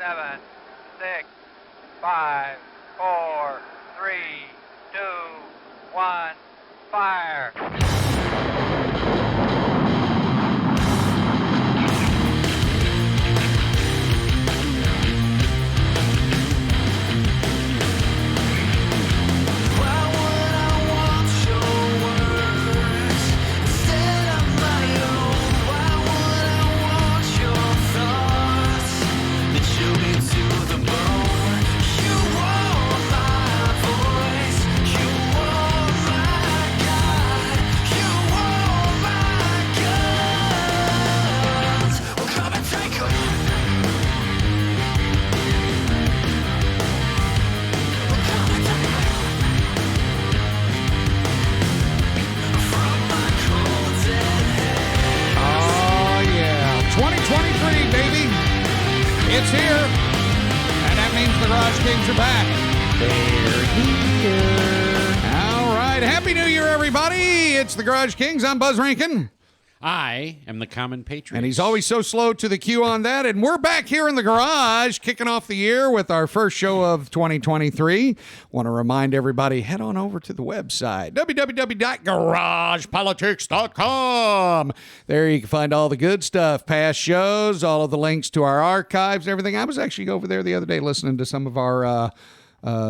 7, 6, 5, 4, 3, 2, 1, fire. It's here, and that means the Garage Kings are back. They're here. All right. Happy New Year, everybody. It's the Garage Kings. I'm Buzz Rankin. I am the Common Patriot. And he's always so slow to the cue on that. And we're back here in the garage, kicking off the year with our first show of 2023. Want to remind everybody, head on over to the website, www.garagepolitics.com. There you can find all the good stuff, past shows, all of the links to our archives, everything. I was actually over there the other day listening to some of our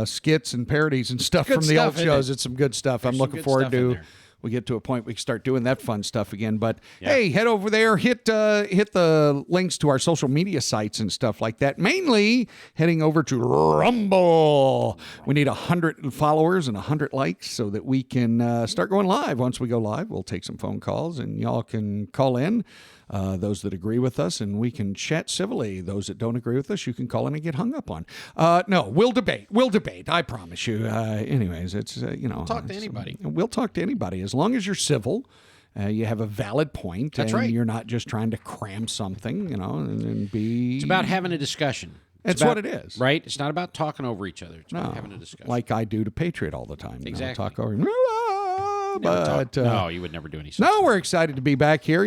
skits and parodies and stuff from the old shows. It's some good stuff. I'm looking forward to... We get to a point we can start doing that fun stuff again. But, hey, head over there, hit the links to our social media sites and stuff like that. Mainly heading over to Rumble. We need 100 followers and 100 likes so that we can start going live. Once we go live, we'll take some phone calls, and y'all can call in. Those that agree with us, and we can chat civilly. Those that don't agree with us, you can call in and get hung up on. No, we'll debate. We'll debate. I promise you. Anyways, it's, talk to anybody. We'll talk to anybody as long as you're civil. You have a valid point. That's and right. You're not just trying to cram something, and be... It's about having a discussion. It's what it is. Right? It's not about talking over each other. It's about having a discussion. Like I do to Patriot all the time. Exactly. Talk over... No, you would never do any such No, thing. we're excited to be back here.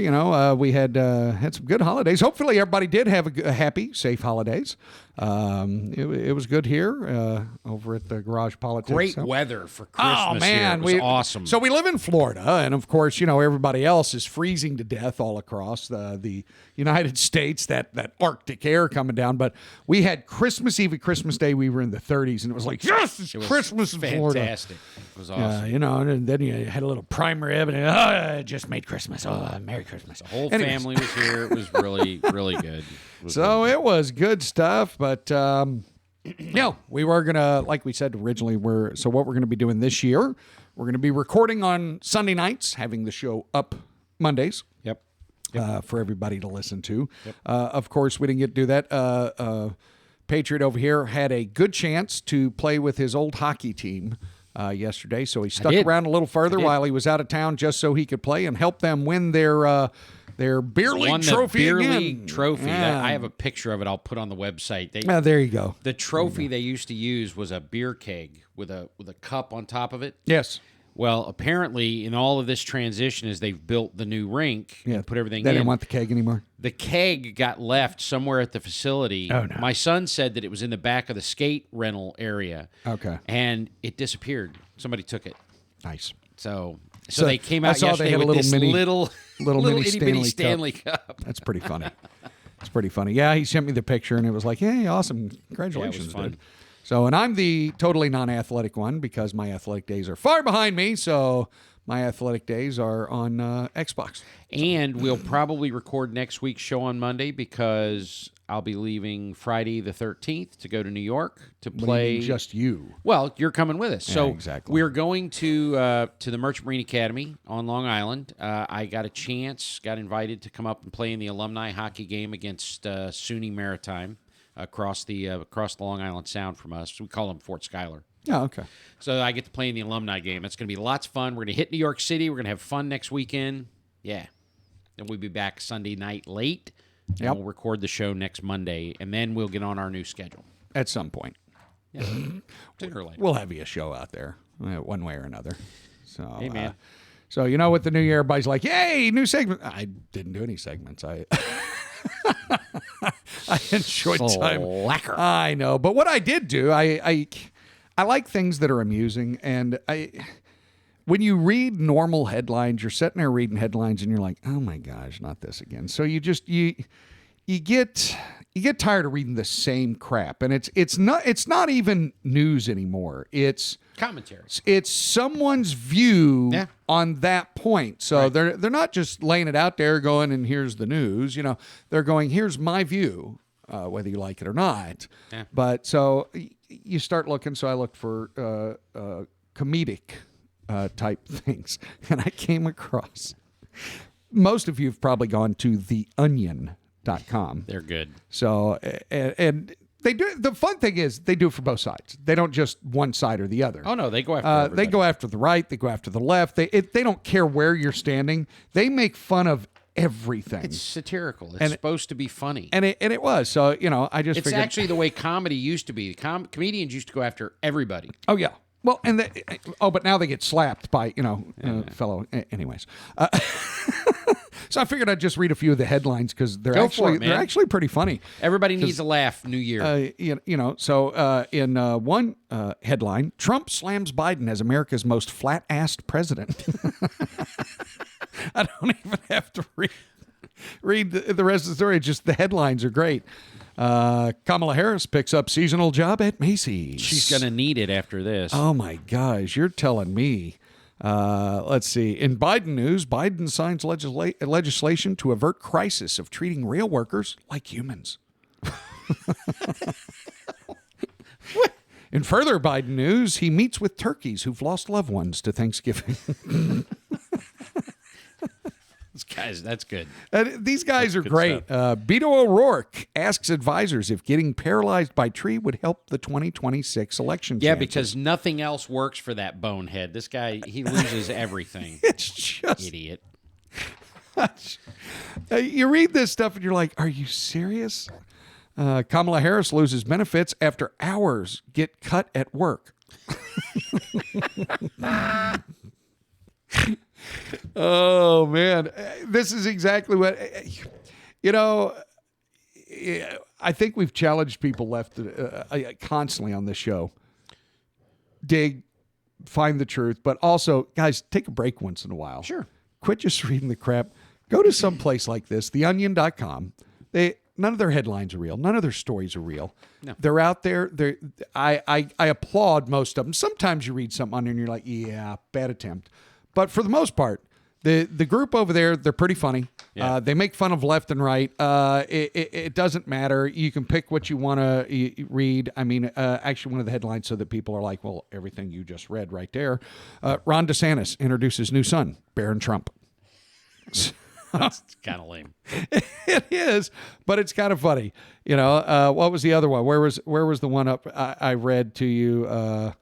We had some good holidays. Hopefully, everybody did have a happy, safe holidays. It was good here over at the Garage Politics. Great weather for Christmas. Oh man, here. It was awesome. So we live in Florida, and of course, everybody else is freezing to death all across the United States. That Arctic air coming down, but we had Christmas Eve and Christmas Day. We were in the 30s, and it was like, yes, it's Christmas in Florida. Fantastic. It was awesome. And then you had a little primer evidence. Oh, I just made Christmas. Oh, Merry Christmas. The whole family was here. It was really, really good. It was good stuff, but we were gonna, like we said originally, what we're gonna be doing this year, we're gonna be recording on Sunday nights, having the show up Mondays. Yep. For everybody to listen to. Yep. Of course, we didn't get to do that. Patriot over here had a good chance to play with his old hockey team yesterday, so he stuck around a little further while he was out of town just so he could play and help them win their beer league trophy again. League trophy. Yeah. I have a picture of it. I'll put on the website. There you go. The trophy they used to use was a beer keg with a cup on top of it. Yes. Well, apparently, in all of this transition, as they've built the new rink and put everything in, they didn't want the keg anymore. The keg got left somewhere at the facility. Oh, no. My son said that it was in the back of the skate rental area. Okay. And it disappeared. Somebody took it. Nice. So they came out they yesterday had with a this little mini itty-bitty Stanley Cup. That's pretty funny. It's pretty funny. Yeah, he sent me the picture, and it was like, hey, awesome. Congratulations, it was fun. dude. So, and I'm the totally non-athletic one because my athletic days are far behind me, so my athletic days are on Xbox. And we'll probably record next week's show on Monday because I'll be leaving Friday the 13th to go to New York to play. Just you. Well, you're coming with us. Yeah, so exactly. We're going to the Merchant Marine Academy on Long Island. I got invited to come up and play in the alumni hockey game against SUNY Maritime across the Long Island Sound from us. We call them Fort Schuyler. Oh, okay. So I get to play in the alumni game. It's going to be lots of fun. We're going to hit New York City. We're going to have fun next weekend. Yeah. Then we'll be back Sunday night late. And we'll record the show next Monday, and then we'll get on our new schedule. At some point. Yeah. Sooner or later. We'll have you a show out there, one way or another. So, hey, man. So, with the new year, everybody's like, yay, new segment. I didn't do any segments. I enjoyed time. Slacker. I know, but what I did do, I like things that are amusing, and when you read normal headlines, you're sitting there reading headlines, and you're like, oh my gosh, not this again. So you get tired of reading the same crap, and it's not even news anymore. It's Commentary. It's someone's view Yeah. on that point. So they're not just laying it out there going, and here's the news. They're going, here's my view, whether you like it or not. Yeah. But so you start looking. So I looked for comedic type things, and I came across. Most of you have probably gone to theonion.com. They're good. So, and they do. The fun thing is they do it for both sides. They don't just one side or the other. Oh no, they go after They everybody. go after the right. They go after the left. They don't care where you're standing. They make fun of everything. It's satirical. It's supposed to be funny. And it was. So, I just It's figured. actually the way comedy used to be. Comedians used to go after everybody. Oh, yeah. Well, but now they get slapped by, fellow. Anyways. So I figured I'd just read a few of the headlines because they're actually pretty funny. Everybody needs a laugh. New Year. So in one headline, Trump slams Biden as America's most flat-assed president. I don't even have to read the rest of the story. Just the headlines are great. Kamala Harris picks up seasonal job at Macy's. She's going to need it after this. Oh, my gosh. You're telling me. Let's see. In Biden news, Biden signs legislation to avert crisis of treating rail workers like humans. In further Biden news, he meets with turkeys who've lost loved ones to Thanksgiving. Guys, that's good. These guys are good great. Beto O'Rourke asks advisors if getting paralyzed by tree would help the 2026 election. Yeah, chances. because nothing else works for that bonehead. This guy, he loses everything. It's just Idiot. You read this stuff and you're like, are you serious? Kamala Harris loses benefits after hours get cut at work. Oh, man. This is exactly what, I think we've challenged people left constantly on this show. Dig, find the truth, but also, guys, take a break once in a while. Sure. Quit just reading the crap. Go to some place like this, theonion.com. None of their headlines are real. None of their stories are real. No. They're out there. I applaud most of them. Sometimes you read something on there and you're like, yeah, bad attempt. But for the most part, the group over there, they're pretty funny. Yeah. They make fun of left and right. It doesn't matter. You can pick what you want to read. I mean, actually, one of the headlines so that people are like, well, everything you just read right there. Ron DeSantis introduces new son, Barron Trump. That's kind of lame. It is, but it's kind of funny. What was the other one? Where was the one up I read to you?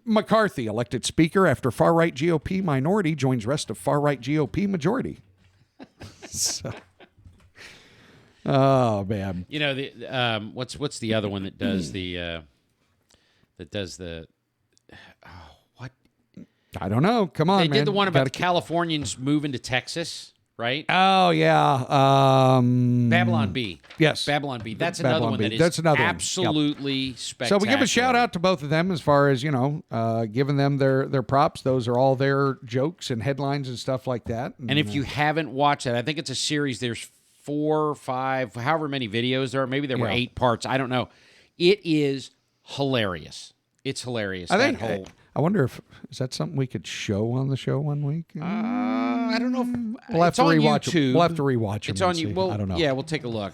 McCarthy elected speaker after far-right GOP minority joins rest of far-right GOP majority. So, oh man, what's the other one that does what? I don't know. Come on, They man. did the one about the Californians moving to Texas, right? Oh yeah, Babylon B. Yes, Babylon B. That's Babylon another one B. that is That's another one. Yep. absolutely spectacular. So we give a shout out to both of them as far as giving them their props. Those are all their jokes and headlines and stuff like that. And if you haven't watched that, I think it's a series. There's 4 or 5, however many videos there are. Maybe there were 8 parts. I don't know. It is hilarious. It's hilarious. I wonder if is that something we could show on the show one week. I don't know. If, We'll have it's to on rewatch YouTube. them. We'll have to rewatch It's them. on you. Well, I don't know. Yeah, we'll take a look.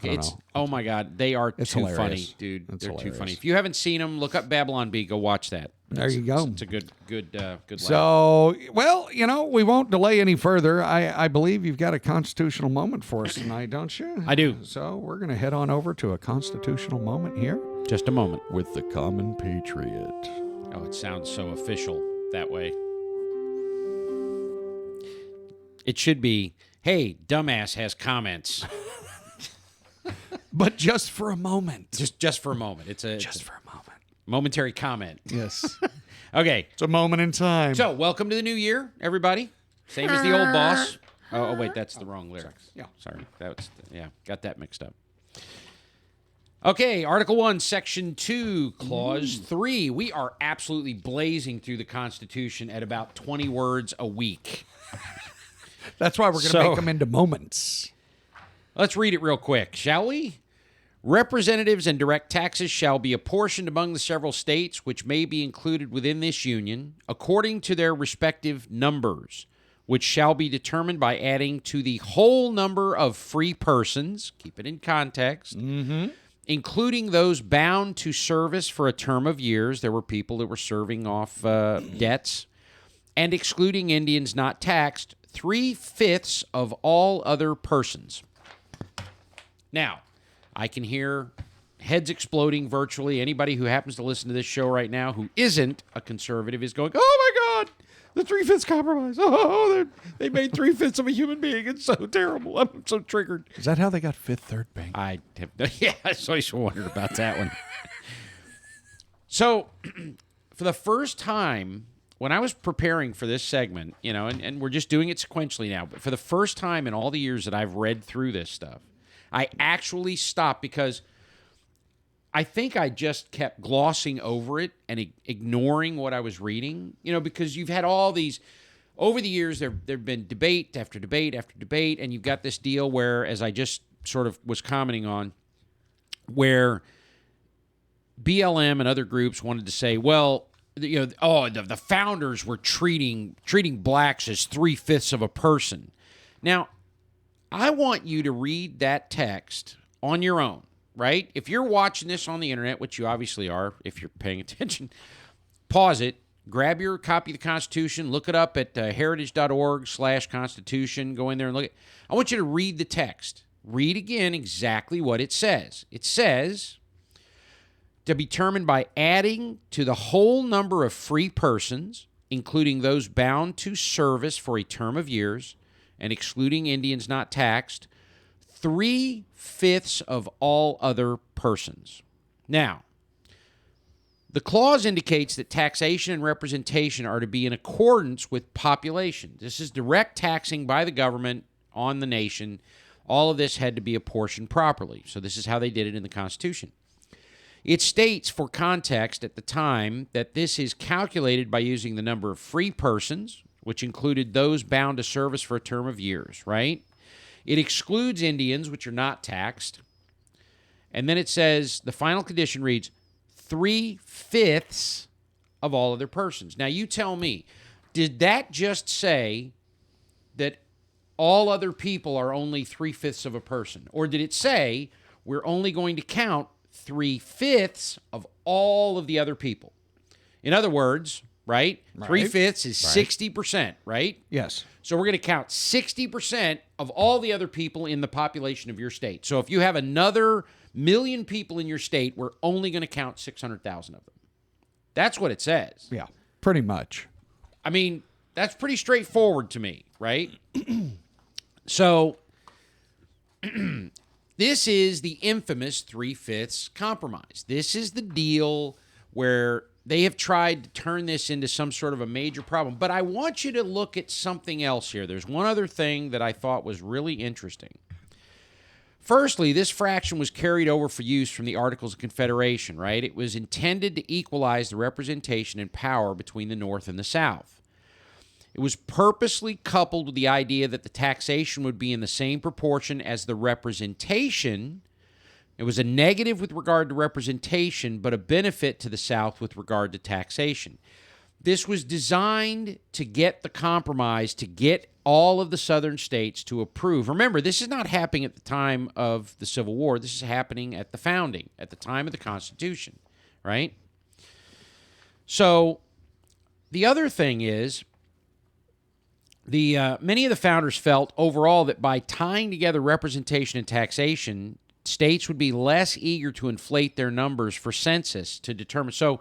Oh my god, they are too hilarious. funny, dude. It's They're hilarious. too funny. If you haven't seen them, look up Babylon B. Go watch that. There you go. It's a good laugh. So, well, we won't delay any further. I believe you've got a constitutional moment for us tonight, don't you? I do. So we're going to head on over to a constitutional moment here Just a moment. with the Common Patriot. Oh, it sounds so official that way. It should be, hey, dumbass has comments. But just for a moment. Just for a moment. It's a moment. momentary comment. Yes. Okay. It's a moment in time. So, welcome to the new year, everybody. Same as the old boss. Oh, wait, that's the wrong lyrics. Yeah. Sorry. Got that mixed up. Okay, Article 1, Section 2, Clause 3. We are absolutely blazing through the Constitution at about 20 words a week. That's why we're going to make them into moments. Let's read it real quick, shall we? Representatives and direct taxes shall be apportioned among the several states which may be included within this union according to their respective numbers, which shall be determined by adding to the whole number of free persons, keep it in context, including those bound to service for a term of years. There were people that were serving off debts, and excluding Indians not taxed, 3/5 of all other persons. Now, I can hear heads exploding virtually. Anybody who happens to listen to this show right now who isn't a conservative is going, oh my God, the 3/5 compromise. Oh, they made 3/5 of a human being. It's so terrible. I'm so triggered. Is that how they got Fifth Third Bank? I always wondered about that one. So, for the first time, when I was preparing for this segment, and we're just doing it sequentially now, but for the first time in all the years that I've read through this stuff, I actually stopped because I think I just kept glossing over it and ignoring what I was reading, because you've had all these, over the years, there've been debate after debate after debate, and you've got this deal where, as I just sort of was commenting on, where BLM and other groups wanted to say, well, the founders were treating blacks as 3/5 of a person. Now, I want you to read that text on your own, right? If you're watching this on the internet, which you obviously are, if you're paying attention, pause it, grab your copy of the Constitution, look it up at heritage.org/Constitution, go in there and look at it. I want you to read the text. Read again exactly what it says. It says, to be determined by adding to the whole number of free persons, including those bound to service for a term of years, and excluding Indians not taxed, 3/5 of all other persons. Now, the clause indicates that taxation and representation are to be in accordance with population. This is direct taxing by the government on the nation. All of this had to be apportioned properly. So this is how they did it in the Constitution. It states, for context at the time, that this is calculated by using the number of free persons, which included those bound to service for a term of years, right? It excludes Indians, which are not taxed. And then it says, the final condition reads, 3/5 of all other persons. Now, you tell me, did that just say that all other people are only 3/5 of a person? Or did it say we're only going to count 3/5 of all of the other people? In other words, right? 3/5 is 60%, right? Yes. So we're going to count 60% of all the other people in the population of your state. So if you have another million people in your state, we're only going to count 600,000 of them. That's what it says. Yeah, pretty much. I mean, that's pretty straightforward to me, right? So this is the infamous 3/5 compromise. This is the deal where they have tried to turn this into some sort of a major problem. But I want you to look at something else here. There's one other thing that I thought was really interesting. Firstly, this fraction was carried over for use from the Articles of Confederation, right? It was intended to equalize the representation and power between the North and the South. It was purposely coupled with the idea that the taxation would be in the same proportion as the representation. It was a negative with regard to representation, but a benefit to the South with regard to taxation. This was designed to get the compromise, to get all of the southern states to approve. Remember, this is not happening at the time of the Civil War. This is happening at the founding, at the time of the Constitution, right? So the other thing is, many of the founders felt overall that by tying together representation and taxation, states would be less eager to inflate their numbers for census to determine. So,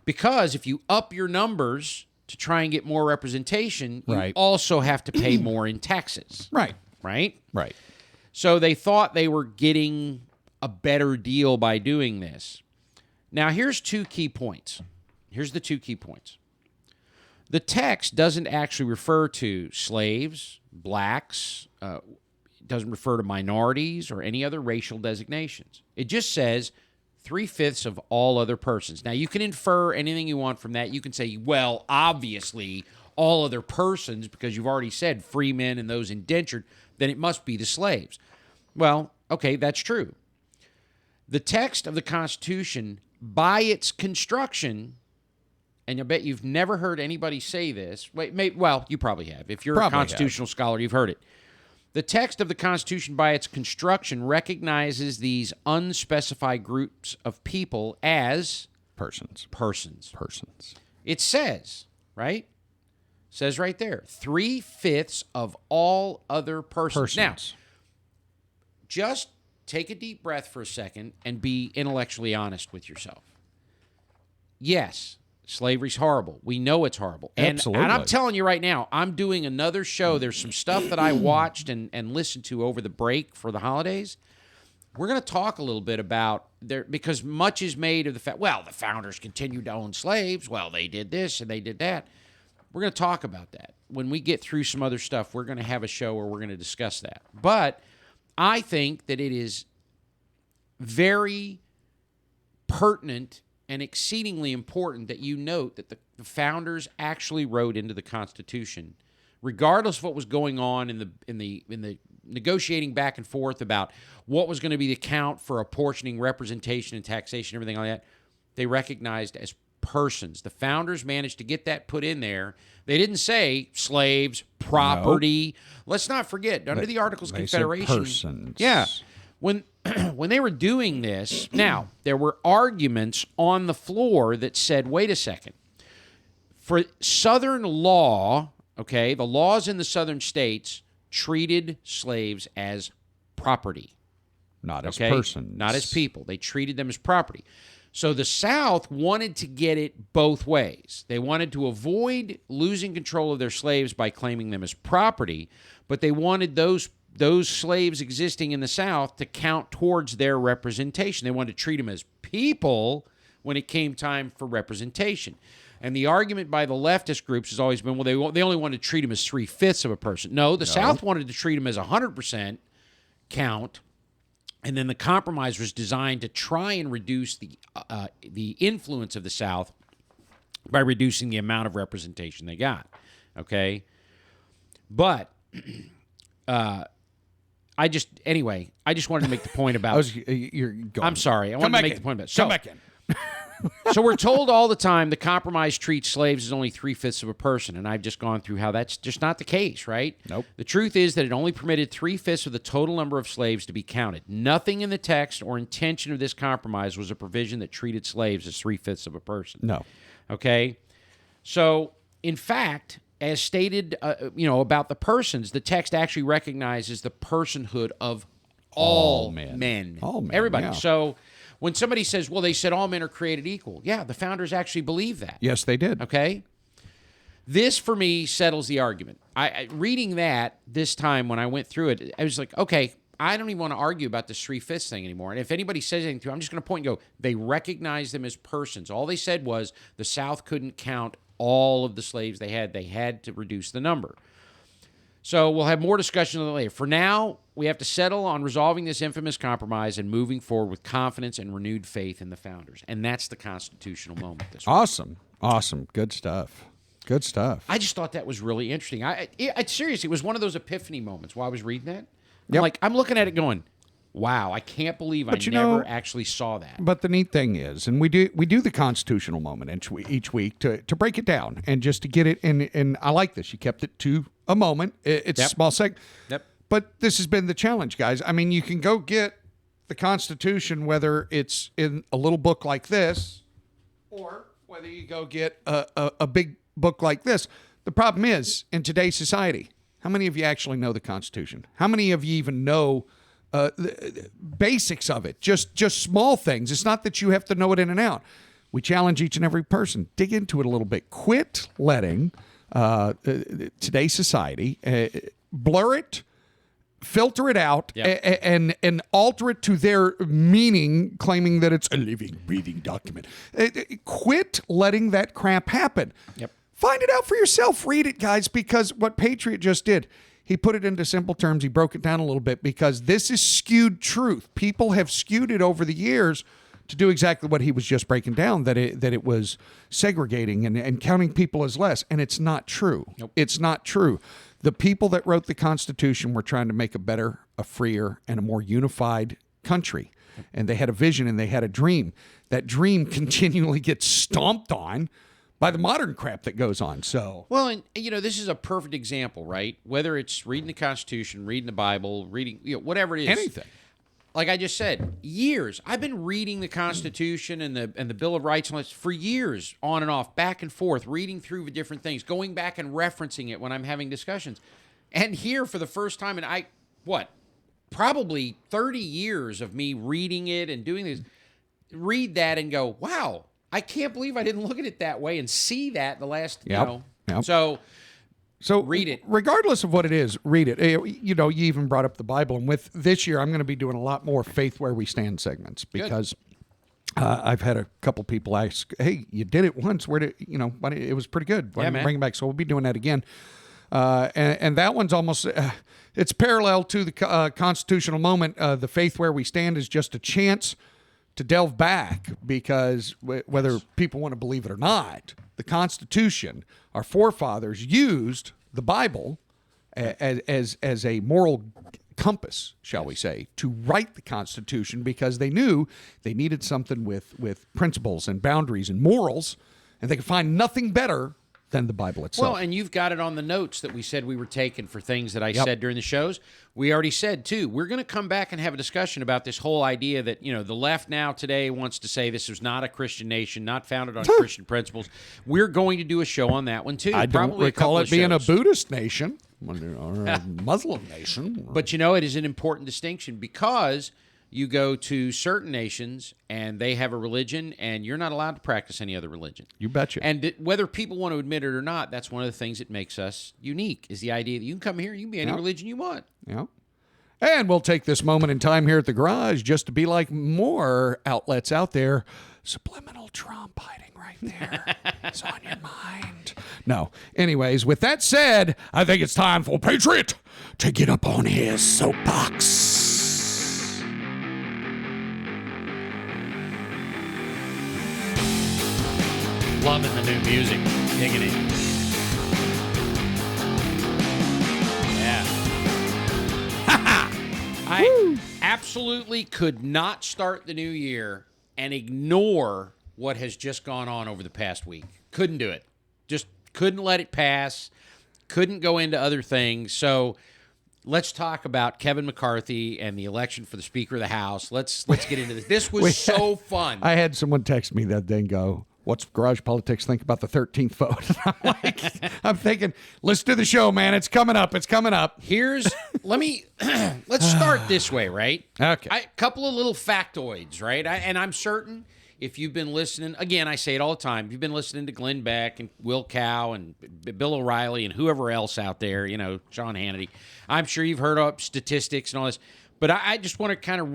because if you up your numbers to try and get more representation, you also have to pay more in taxes. Right. Right? Right. So they thought they were getting a better deal by doing this. Now, here's two key points. Here's the two key points. The text doesn't actually refer to slaves, blacks. It doesn't refer to minorities or any other racial designations. It just says 3/5 of all other persons. Now, you can infer anything you want from that. You can say, well, obviously, all other persons, because you've already said free men and those indentured, then it must be the slaves. Well, okay, that's true. The text of the Constitution, by its construction, and I bet you've never heard anybody say this. Well, you probably have. If you're a constitutional scholar, you've heard it. The text of the Constitution, by its construction, recognizes these unspecified groups of people as Persons. It says, right? Says right there, 3/5 of all other persons. Now, just take a deep breath for a second and be intellectually honest with yourself. Yes, slavery's horrible. We know it's horrible. Absolutely. And I'm telling you right now, I'm doing another show. There's some stuff that I watched and listened to over the break for the holidays. We're going to talk a little bit about there, because much is made of the fact, well, the founders continued to own slaves. Well, they did this and they did that. We're going to talk about that. When we get through some other stuff, we're going to have a show where we're going to discuss that. But I think that it is very pertinent and exceedingly important that you note that the founders actually wrote into the Constitution, regardless of what was going on in the negotiating back and forth about what was going to be the count for apportioning representation and taxation, everything like that, they recognized as persons. The founders managed to get that put in there. They didn't say slaves, property. No. Let's not forget, under the Articles of Confederation. Persons. Yeah. When they were doing this, now, there were arguments on the floor that said, wait a second. For Southern law, okay, the laws in the Southern states treated slaves as property. Not as persons. Not as people. They treated them as property. So the South wanted to get it both ways. They wanted to avoid losing control of their slaves by claiming them as property, but they wanted those slaves existing in the South to count towards their representation. They wanted to treat them as people when it came time for representation. And the argument by the leftist groups has always been, well, they only wanted to treat them as 3/5 of a person. No, the South wanted to treat them as 100% count. And then the compromise was designed to try and reduce the influence of the South by reducing the amount of representation they got. Okay? But I just wanted to make the point about. You're going. I'm sorry. I wanted to make the point about. Come back in. So we're told all the time the compromise treats slaves as only 3/5 of a person, and I've just gone through how that's just not the case, right? Nope. The truth is that it only permitted 3/5 of the total number of slaves to be counted. Nothing in the text or intention of this compromise was a provision that treated slaves as 3/5 of a person. No. Okay? So, in fact, as stated, about the persons, the text actually recognizes the personhood of all men. All men, everybody. yeah. So when somebody says, well, they said all men are created equal. Yeah, the founders actually believe that. Yes, they did. Okay? This, for me, settles the argument. Reading that this time when I went through it, I was like, okay, I don't even want to argue about this 3/5 thing anymore. And if anybody says anything to me, I'm just going to point and go, they recognize them as persons. All they said was the South couldn't count all of the slaves they had. They had to reduce the number. So we'll have more discussion on that later. For now, we have to settle on resolving this infamous compromise and moving forward with confidence and renewed faith in the founders. And that's the constitutional moment this week. Awesome. Good stuff. I just thought that was really interesting. Seriously, it was one of those epiphany moments while I was reading that. Yep. I'm looking at it going, wow, I can't believe I never actually saw that. But the neat thing is, and we do the constitutional moment each week to break it down and just to get it in. And I like this. You kept it to a moment. It's a small segment. Yep. But this has been the challenge, guys. I mean, you can go get the Constitution, whether it's in a little book like this or whether you go get a big book like this. The problem is, in today's society, how many of you actually know the Constitution? How many of you even know the basics of it? Just small things. It's not that you have to know it in and out. We challenge each and every person. Dig into it a little bit. Quit letting today's society blur it, filter it out, and alter it to their meaning, claiming that it's a living, breathing document. Quit letting that crap happen. Yep. Find it out for yourself. Read it, guys, because what Patriot just did, He put it into simple terms. He broke it down a little bit because this is skewed truth. People have skewed it over the years to do exactly what he was just breaking down, that it was segregating and counting people as less. And it's not true. Nope. It's not true. The people that wrote the Constitution were trying to make a better, a freer, and a more unified country. And they had a vision and they had a dream. That dream continually gets stomped on by the modern crap that goes on. So, well, and this is a perfect example, right? Whether it's reading the Constitution, reading the Bible, reading whatever it is, anything. Like I just said, years. I've been reading the Constitution and the Bill of Rights and all this for years, on and off, back and forth, reading through the different things, going back and referencing it when I'm having discussions. And here for the first time, and probably 30 years of me reading it and doing this, read that and go, wow, I can't believe I didn't look at it that way and see that the last, Yep. So read it. Regardless of what it is, read it. You even brought up the Bible. And with this year, I'm going to be doing a lot more Faith Where We Stand segments because I've had a couple people ask, hey, you did it once. Where did, it was pretty good. Why don't you bring it back? So we'll be doing that again. And that one's almost, it's parallel to the constitutional moment. The Faith Where We Stand is just a chance to delve back because whether people want to believe it or not, the Constitution, our forefathers used the Bible as a moral compass, shall we say, to write the Constitution because they knew they needed something with principles and boundaries and morals, and they could find nothing better than the Bible itself. Well, and you've got it on the notes that we said we were taking for things that I said during the shows. We already said, too, we're going to come back and have a discussion about this whole idea that, the left now today wants to say this is not a Christian nation, not founded on Christian principles. We're going to do a show on that one, too. I don't Probably recall it being shows. a Buddhist nation or a Muslim nation. But, it is an important distinction because you go to certain nations and they have a religion and you're not allowed to practice any other religion. You betcha. And whether people want to admit it or not, that's one of the things that makes us unique is the idea that you can come here, you can be any religion you want. Yeah. And we'll take this moment in time here at the garage just to be like more outlets out there. Subliminal Trump hiding right there. It's on your mind. No. Anyways, with that said, I think it's time for Patriot to get up on his soapbox. Loving the new music. Digging it. Yeah. I absolutely could not start the new year and ignore what has just gone on over the past week. Couldn't do it. Just couldn't let it pass. Couldn't go into other things. So let's talk about Kevin McCarthy and the election for the Speaker of the House. Let's get into this. This was so fun. I had someone text me that day and go, what's Garage Politics think about the 13th vote? I'm thinking, let's do the show, man. It's coming up. It's coming up. Let's start this way, right? Okay. A couple of little factoids, right? And I'm certain if you've been listening, again, I say it all the time, if you've been listening to Glenn Beck and Will Cow and Bill O'Reilly and whoever else out there, Sean Hannity, I'm sure you've heard of statistics and all this. But I just want to kind of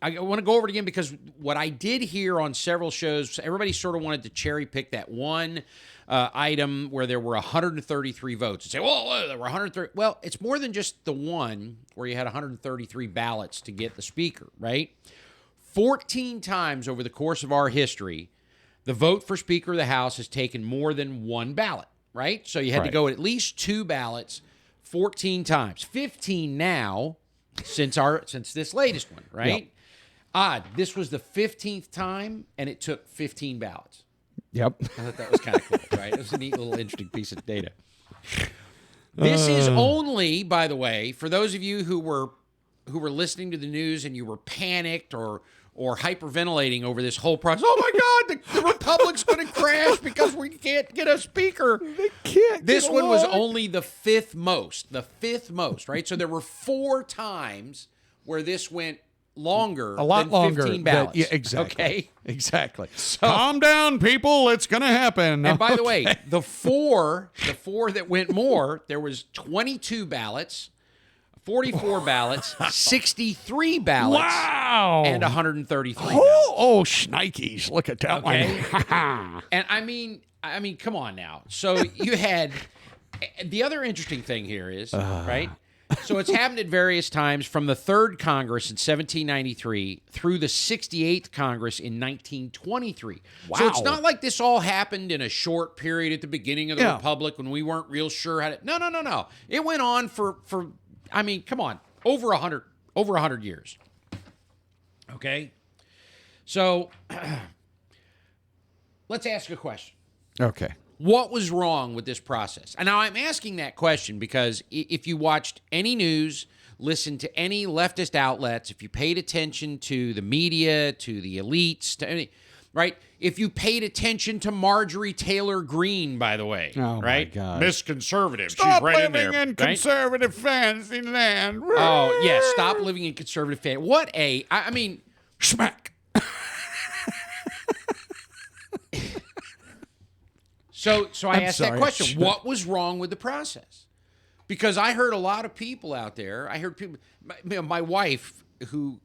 I want to go over it again because what I did hear on several shows, everybody sort of wanted to cherry pick that one item where there were 133 votes and say, well, there were 130. Well, it's more than just the one where you had 133 ballots to get the speaker, right? 14 times over the course of our history, the vote for Speaker of the House has taken more than one ballot, right? So you had to go at least 2 ballots 14 times. 15 now since this latest one, right? Yep. Odd. This was the 15th time, and it took 15 ballots. Yep. I thought that was kind of cool, right? It was a neat little interesting piece of data. This is only, by the way, for those of you who were listening to the news and you were panicked or hyperventilating over this whole process. Oh my God, the Republic's going to crash because we can't get a speaker. They can't. This one was only the fifth most, right? So there were 4 times where this went longer, a lot than longer 15 ballots. Yeah, exactly. Okay, exactly. So, calm down, people. It's going to happen. And by the way, the four that went more, there was 22 ballots, 44 ballots, 63 ballots, wow, and 133 ballots. Oh, shnikes. Look at that one. And I mean, come on now. So you had the other interesting thing here is, right? So it's happened at various times from the 3rd Congress in 1793 through the 68th Congress in 1923. Wow. So it's not like this all happened in a short period at the beginning of the Republic when we weren't real sure how to... No. It went on for I mean, come on, over 100 years. Okay? So let's ask a question. Okay. What was wrong with this process? And now I'm asking that question because if you watched any news, listened to any leftist outlets, if you paid attention to the media, to the elites, to any, right? If you paid attention to Marjorie Taylor Greene, by the way, Oh, right? my God. Miss Conservative. Stop She's right in living there. in right? conservative fancy land. Oh, yeah. Stop living in conservative fan. What I mean, Schmack. So I I'm asked sorry. that question. What was wrong with the process? Because I heard a lot of people out there. I heard people, my wife, who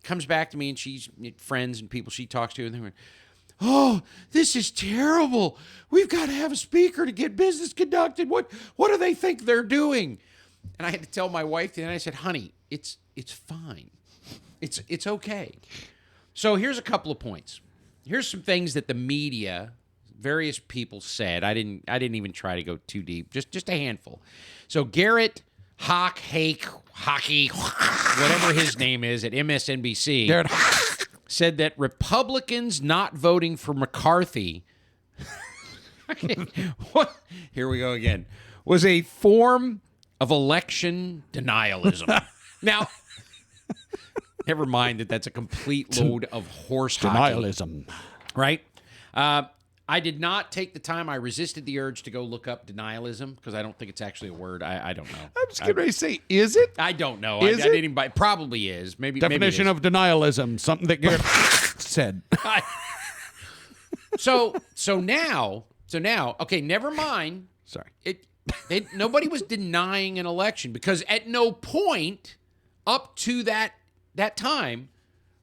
comes back to me and she's friends and people she talks to, and they're like, oh, this is terrible. We've got to have a speaker to get business conducted. What do they think they're doing? And I had to tell my wife, and I said, honey, it's fine. It's okay. So here's a couple of points. Here's some things that the media, various people said. I didn't even try to go too deep. Just a handful. So Garrett Hockey, whatever his name is at MSNBC, Garrett said that Republicans not voting for McCarthy, here we go again, was a form of election denialism. Now, never mind that that's a complete load of horse hockey. Denialism. Right? I did not take the time. I resisted the urge to go look up denialism because I don't think it's actually a word. I don't know. I was getting ready to say, is it? I don't know. Is I didn't even buy. It probably is. Maybe Definition maybe of denialism, something that Garrett said. So now, okay, never mind. Sorry. Nobody was denying an election because at no point up to that time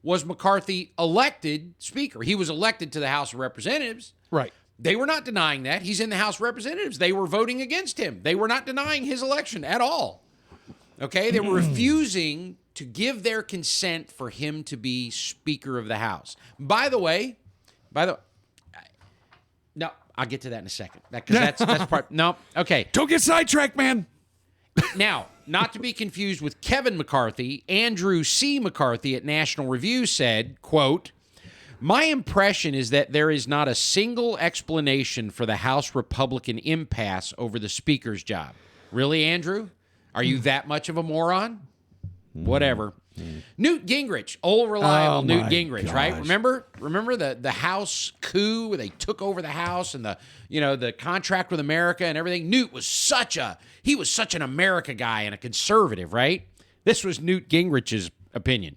was McCarthy elected Speaker. He was elected to the House of Representatives. Right. They were not denying that. He's in the House of Representatives. They were voting against him. They were not denying his election at all. Okay? They were refusing to give their consent for him to be Speaker of the House. By the way, no, I'll get to that in a second. Because that's part. No, okay. Don't get sidetracked, man. Now, not to be confused with Kevin McCarthy, Andrew C. McCarthy at National Review said, quote, my impression is that there is not a single explanation for the House Republican impasse over the Speaker's job. Really, Andrew? Are you that much of a moron? Whatever. Newt Gingrich, old reliable Newt Gingrich, gosh. right? Remember the House coup where they took over the House and the contract with America and everything. Newt was such an America guy and a conservative, right? This was Newt Gingrich's opinion.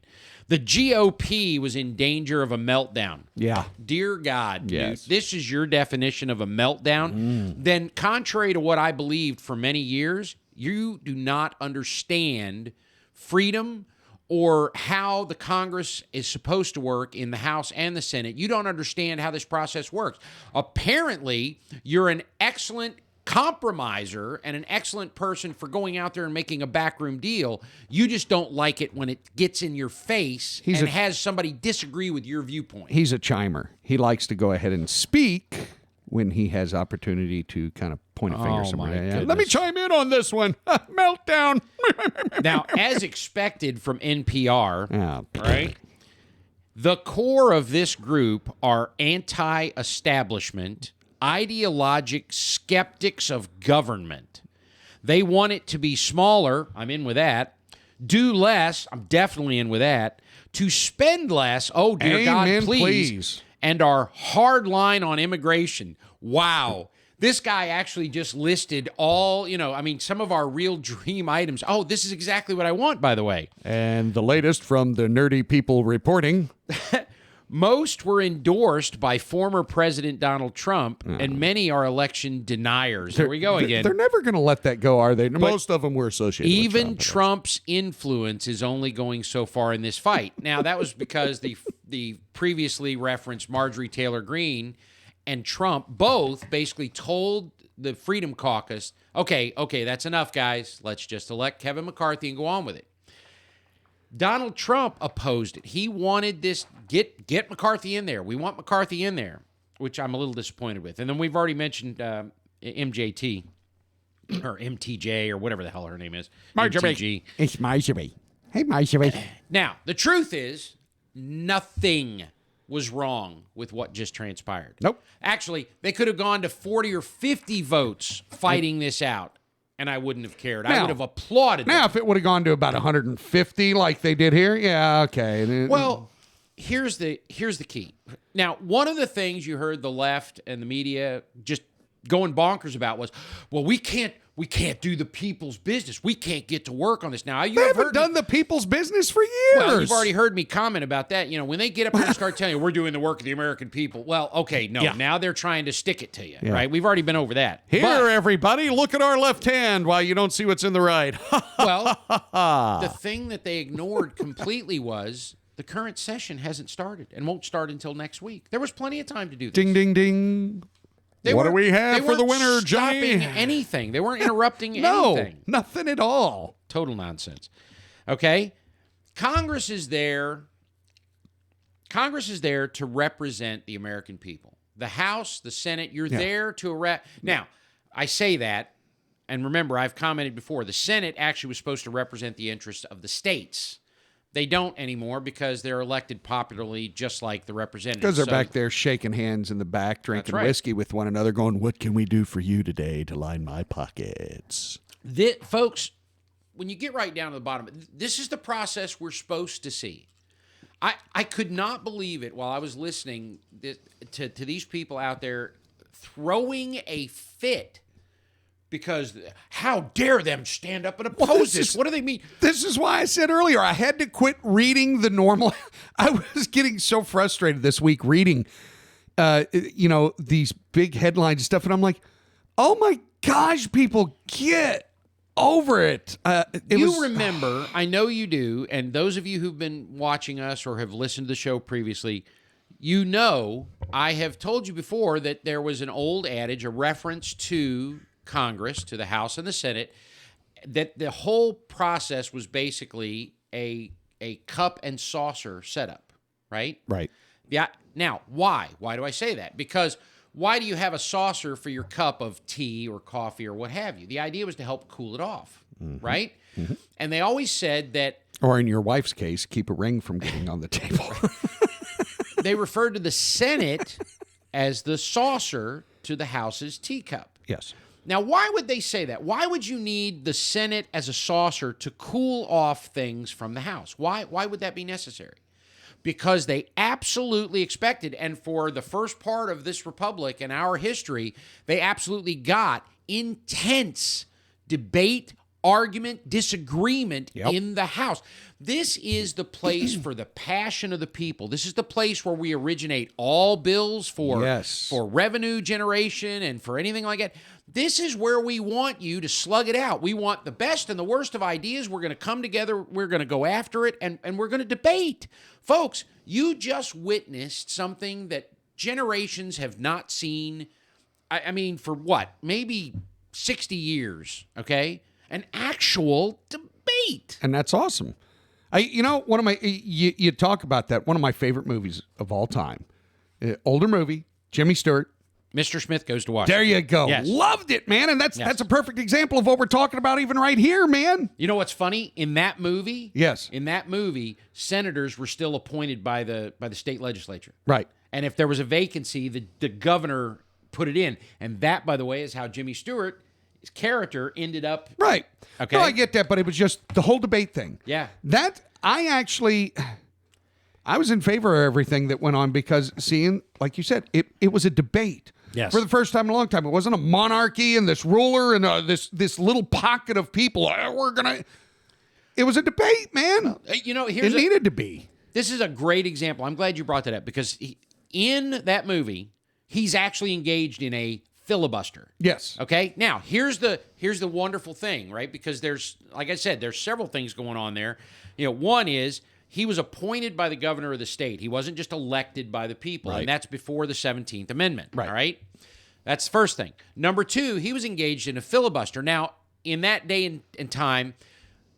The GOP was in danger of a meltdown. Yeah. Dear God, Yes. Newt, this is your definition of a meltdown. Then, contrary to what I believed for many years, you do not understand freedom or how the Congress is supposed to work in the House and the Senate. You don't understand how this process works. Apparently, you're an excellent compromiser and an excellent person for going out there and making a backroom deal. You just don't like it when it gets in your face and has somebody disagree with your viewpoint. He's a chimer. He likes to go ahead and speak when he has opportunity to kind of point a finger somewhere. my Let me chime in on this one. Meltdown. Now, as expected from NPR, Oh, right? The core of this group are anti-establishment, ideologic skeptics of government. They want it to be smaller. I'm in with that. Do less. I'm definitely in with that. To spend less. Oh, dear Amen, God, please. And are hard line on immigration. Wow. This guy actually just listed all, some of our real dream items. Oh, this is exactly what I want, by the way. And the latest from the nerdy people reporting. Most were endorsed by former President Donald Trump, and many are election deniers. There we go again. They're never going to let that go, are they? Most of them were associated with Even Trump. Trump's influence is only going so far in this fight. Now, that was because the previously referenced Marjorie Taylor Greene and Trump both basically told the Freedom Caucus, okay, that's enough, guys. Let's just elect Kevin McCarthy and go on with it. Donald Trump opposed it. He wanted this, get McCarthy in there. We want McCarthy in there, which I'm a little disappointed with. And then we've already mentioned MJT or MTJ or whatever the hell her name is. MTG. It's Marjorie. Hey, Marjorie. Now, the truth is, nothing was wrong with what just transpired. Nope. Actually, they could have gone to 40 or 50 votes fighting this out, and I wouldn't have cared. I would have applauded Now, them. if it would have gone to about 150 like they did here, yeah, okay. Well, here's the key. Now, one of the things you heard the left and the media just going bonkers about was, well, we can't do the people's business. We can't get to work on this. Now, they haven't done the people's business for years. Well, you've already heard me comment about that. You know, when they get up there and start telling you we're doing the work of the American people, well, okay, no, now they're trying to stick it to you, right? We've already been over that. Here, everybody, look at our left hand while you don't see what's in the right. Well, the thing that they ignored completely was the current session hasn't started and won't start until next week. There was plenty of time to do this. Ding, ding, ding. What do we have for the winner, Johnny? Stopping anything. They weren't interrupting No, anything. nothing at all. Total nonsense. Okay? Congress is there to represent the American people. The House, the Senate, you're there to Now, I say that, and remember, I've commented before, the Senate actually was supposed to represent the interests of the states. They don't anymore because they're elected popularly just like the representatives. Because they're back there shaking hands in the back, drinking whiskey with one another, going, what can we do for you today to line my pockets? Folks, when you get right down to the bottom, this is the process we're supposed to see. I could not believe it while I was listening to these people out there throwing a fit because how dare them stand up and oppose this? What do they mean? This is why I said earlier, I had to quit reading the normal. I was getting so frustrated this week reading, these big headlines and stuff. And I'm like, oh my gosh, people, get over it. Remember, I know you do, and those of you who've been watching us or have listened to the show previously, you know I have told you before that there was an old adage, a reference to Congress, to the House and the Senate, that the whole process was basically a cup and saucer setup, right? Right. Yeah. Now, why? Why do I say that? Because why do you have a saucer for your cup of tea or coffee or what have you? The idea was to help cool it off, right? Mm-hmm. And they always said that... Or in your wife's case, keep a ring from getting on the table. They referred to the Senate as the saucer to the House's teacup. Yes. Now, why would they say that? Why would you need the Senate as a saucer to cool off things from the House? Why would that be necessary? Because they absolutely expected, and for the first part of this republic and our history, they absolutely got intense debate, argument, disagreement in the House. This is the place for the passion of the people. This is the place where we originate all bills for revenue generation and for anything like that. This is where we want you to slug it out. We want the best and the worst of ideas. We're going to come together. We're going to go after it, and we're going to debate. Folks, you just witnessed something that generations have not seen, I mean, for what? Maybe 60 years, An actual debate. And that's awesome. One of my, you talk about that, one of my favorite movies of all time, older movie, Jimmy Stewart. Mr. Smith Goes to Washington. There you go. Yes. Loved it, man. And that's a perfect example of what we're talking about even right here, man. You know what's funny? In that movie, yes, senators were still appointed by the state legislature. Right. And if there was a vacancy, the governor put it in. And that, by the way, is how Jimmy Stewart, his character, ended up. Right. Okay. No, I get that, but it was just the whole debate thing. Yeah. I was in favor of everything that went on because seeing, like you said, it was a debate. Yes. For the first time in a long time. It wasn't a monarchy and this ruler and this little pocket of people. It was a debate, man. It needed to be. This is a great example. I'm glad you brought that up because in that movie, he's actually engaged in a filibuster. Yes. Okay. Now, here's the wonderful thing, right? Because there's, like I said, there's several things going on there. One is he was appointed by the governor of the state. He wasn't just elected by the people, right. And that's before the 17th Amendment. Right. All right. That's the first thing. Number two, he was engaged in a filibuster. Now, in that day and time,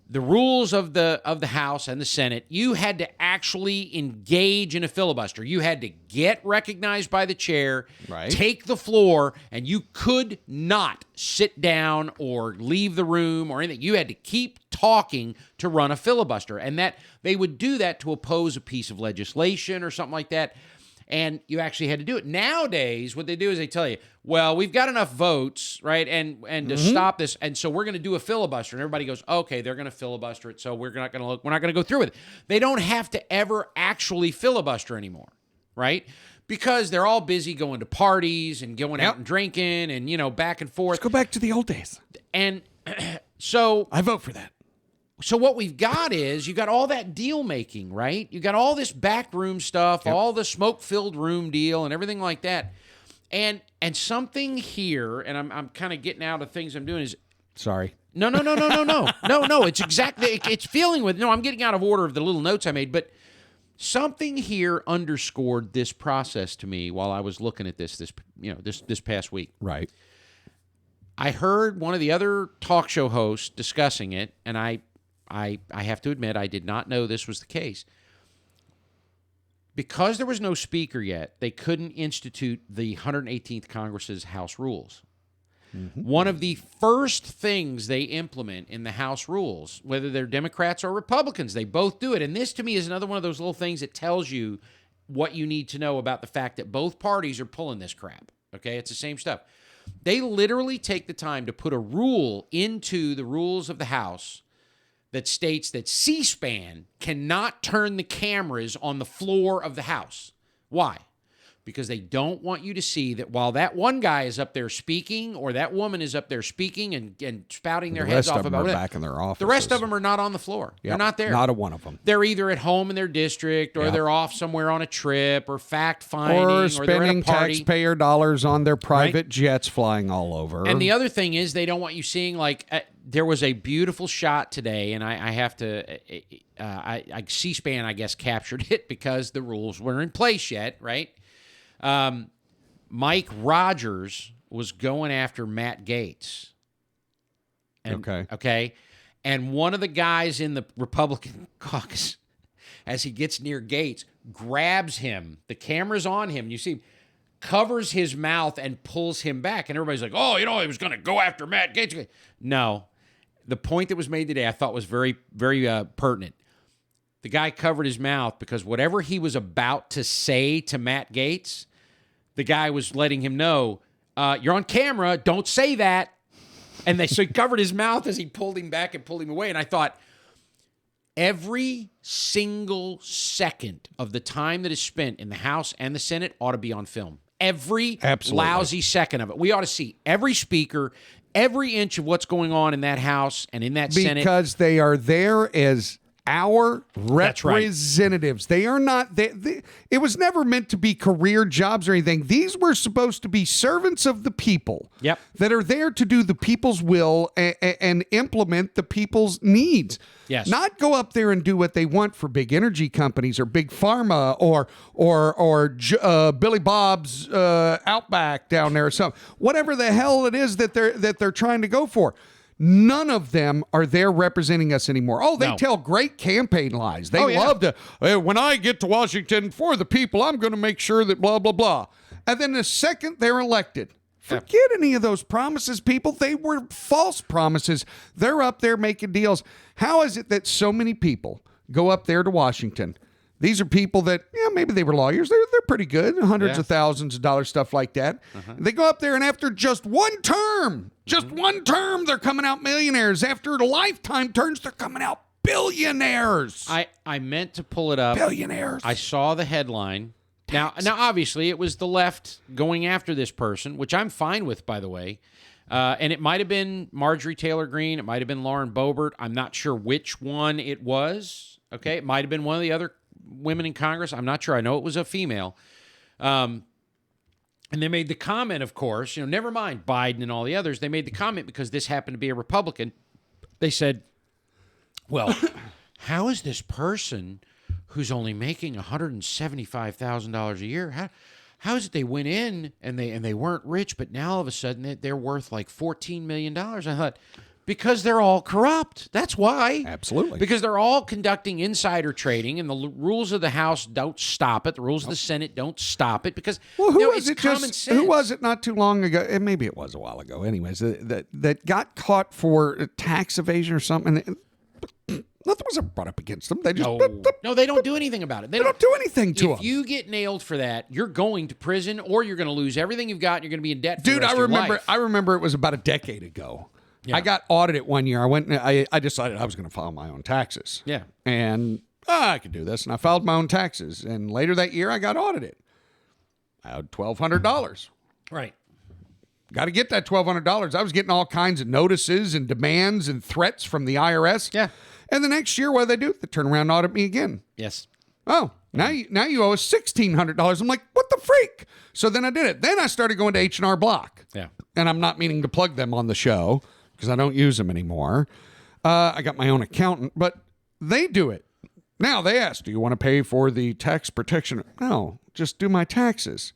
the rules of the House and the Senate, you had to actually engage in a filibuster. You had to get recognized by the chair, Right. take the floor, and you could not sit down or leave the room or anything. You had to keep talking to run a filibuster, and that they would do that to oppose a piece of legislation or something like that. And you actually had to do it. Nowadays, what they do is they tell you, well, we've got enough votes, right, and to stop this, and so we're going to do a filibuster. And everybody goes, okay, they're going to filibuster it, so we're not going to go through with it. They don't have to ever actually filibuster anymore, right? Because they're all busy going to parties and going out and drinking and back and forth. Let's go back to the old days. And so I vote for that. So what we've got is you got all that deal making, right? You got all this backroom stuff, all the smoke-filled room deal and everything like that. And something here, and I'm kind of getting out of things I'm doing is Sorry. No. It's exactly it's feeling with I'm getting out of order of the little notes I made, but something here underscored this process to me while I was looking at this past week. Right. I heard one of the other talk show hosts discussing it, and I have to admit I did not know this was the case. Because there was no speaker yet, they couldn't institute the 118th Congress's House rules. Mm-hmm. One of the first things they implement in the House rules, whether they're Democrats or Republicans, they both do it. And this, to me, is another one of those little things that tells you what you need to know about the fact that both parties are pulling this crap. Okay? It's the same stuff. They literally take the time to put a rule into the rules of the House that states that C-SPAN cannot turn the cameras on the floor of the House. Why? Because they don't want you to see that while that one guy is up there speaking or that woman is up there speaking and spouting their heads off about it. it. Back in their offices. The rest of them are not on the floor. Yep. They're not there. Not a one of them. They're either at home in their district or they're off somewhere on a trip or fact-finding or or spending they're at a party. taxpayer dollars on their private jets flying all over. And the other thing is they don't want you seeing there was a beautiful shot today, and I have to C-SPAN, I guess, captured it because the rules weren't in place yet, right? Mike Rogers was going after Matt Gaetz. Okay. And one of the guys in the Republican caucus, as he gets near Gaetz, grabs him. The camera's on him. You see, covers his mouth and pulls him back. And everybody's like, oh, he was going to go after Matt Gaetz. No. The point that was made today I thought was very, very pertinent. The guy covered his mouth because whatever he was about to say to Matt Gaetz, the guy was letting him know, you're on camera, don't say that. And so he covered his mouth as he pulled him back and pulled him away. And I thought, every single second of the time that is spent in the House and the Senate ought to be on film. Every lousy second of it. We ought to see every speaker, every inch of what's going on in that House and in that Senate. Because they are there as our representatives. They are not, it was never meant to be career jobs or anything. These were supposed to be servants of the people that are there to do the people's will and implement the people's needs. Yes. Not go up there and do what they want for big energy companies or big pharma or Billy Bob's Outback down there or something. Whatever the hell it is that they're trying to go for. None of them are there representing us anymore. Oh, they tell great campaign lies. They love to, when I get to Washington for the people, I'm going to make sure that blah, blah, blah. And then the second they're elected, forget any of those promises, people. They were false promises. They're up there making deals. How is it that so many people go up there to Washington? These are people that, maybe they were lawyers. They're pretty good, hundreds of thousands of dollars, stuff like that. They go up there, and after just one term, they're coming out millionaires. After lifetime terms, they're coming out billionaires. I meant to pull it up. Billionaires. I saw the headline. Now, obviously, it was the left going after this person, which I'm fine with, by the way. And it might have been Marjorie Taylor Greene. It might have been Lauren Boebert. I'm not sure which one it was. Okay, it might have been one of the other women in Congress. I'm not sure. I know it was a female. And they made the comment, of course, never mind Biden and all the others. They made the comment because this happened to be a Republican. They said, well, how is this person who's only making $175,000 a year, how is it they went in and they weren't rich, but now all of a sudden they're worth like $14 million? I thought, because they're all corrupt. That's why. Absolutely. Because they're all conducting insider trading, and the rules of the House don't stop it. The rules of the Senate don't stop it because it's common sense. Who was it not too long ago? And maybe it was a while ago. Anyways, that got caught for tax evasion or something. Nothing was ever brought up against them. They just no, they don't do anything about it. They don't do anything to them. If you get nailed for that, you're going to prison, or you're going to lose everything you've got. And you're going to be in debt. For the rest of your life. I remember it was about a decade ago. Yeah. I got audited one year. I decided I was going to file my own taxes. Yeah. And I could do this. And I filed my own taxes. And later that year, I got audited. I owed $1,200. Right. Got to get that $1,200. I was getting all kinds of notices and demands and threats from the IRS. Yeah. And the next year, what do? They turn around and audit me again. Yes. Oh, now you owe us $1,600. I'm like, what the freak? So then I did it. Then I started going to H&R Block. Yeah. And I'm not meaning to plug them on the show, because I don't use them anymore. I got my own accountant, but they do it. Now they ask, do you want to pay for the tax protection? No, just do my taxes.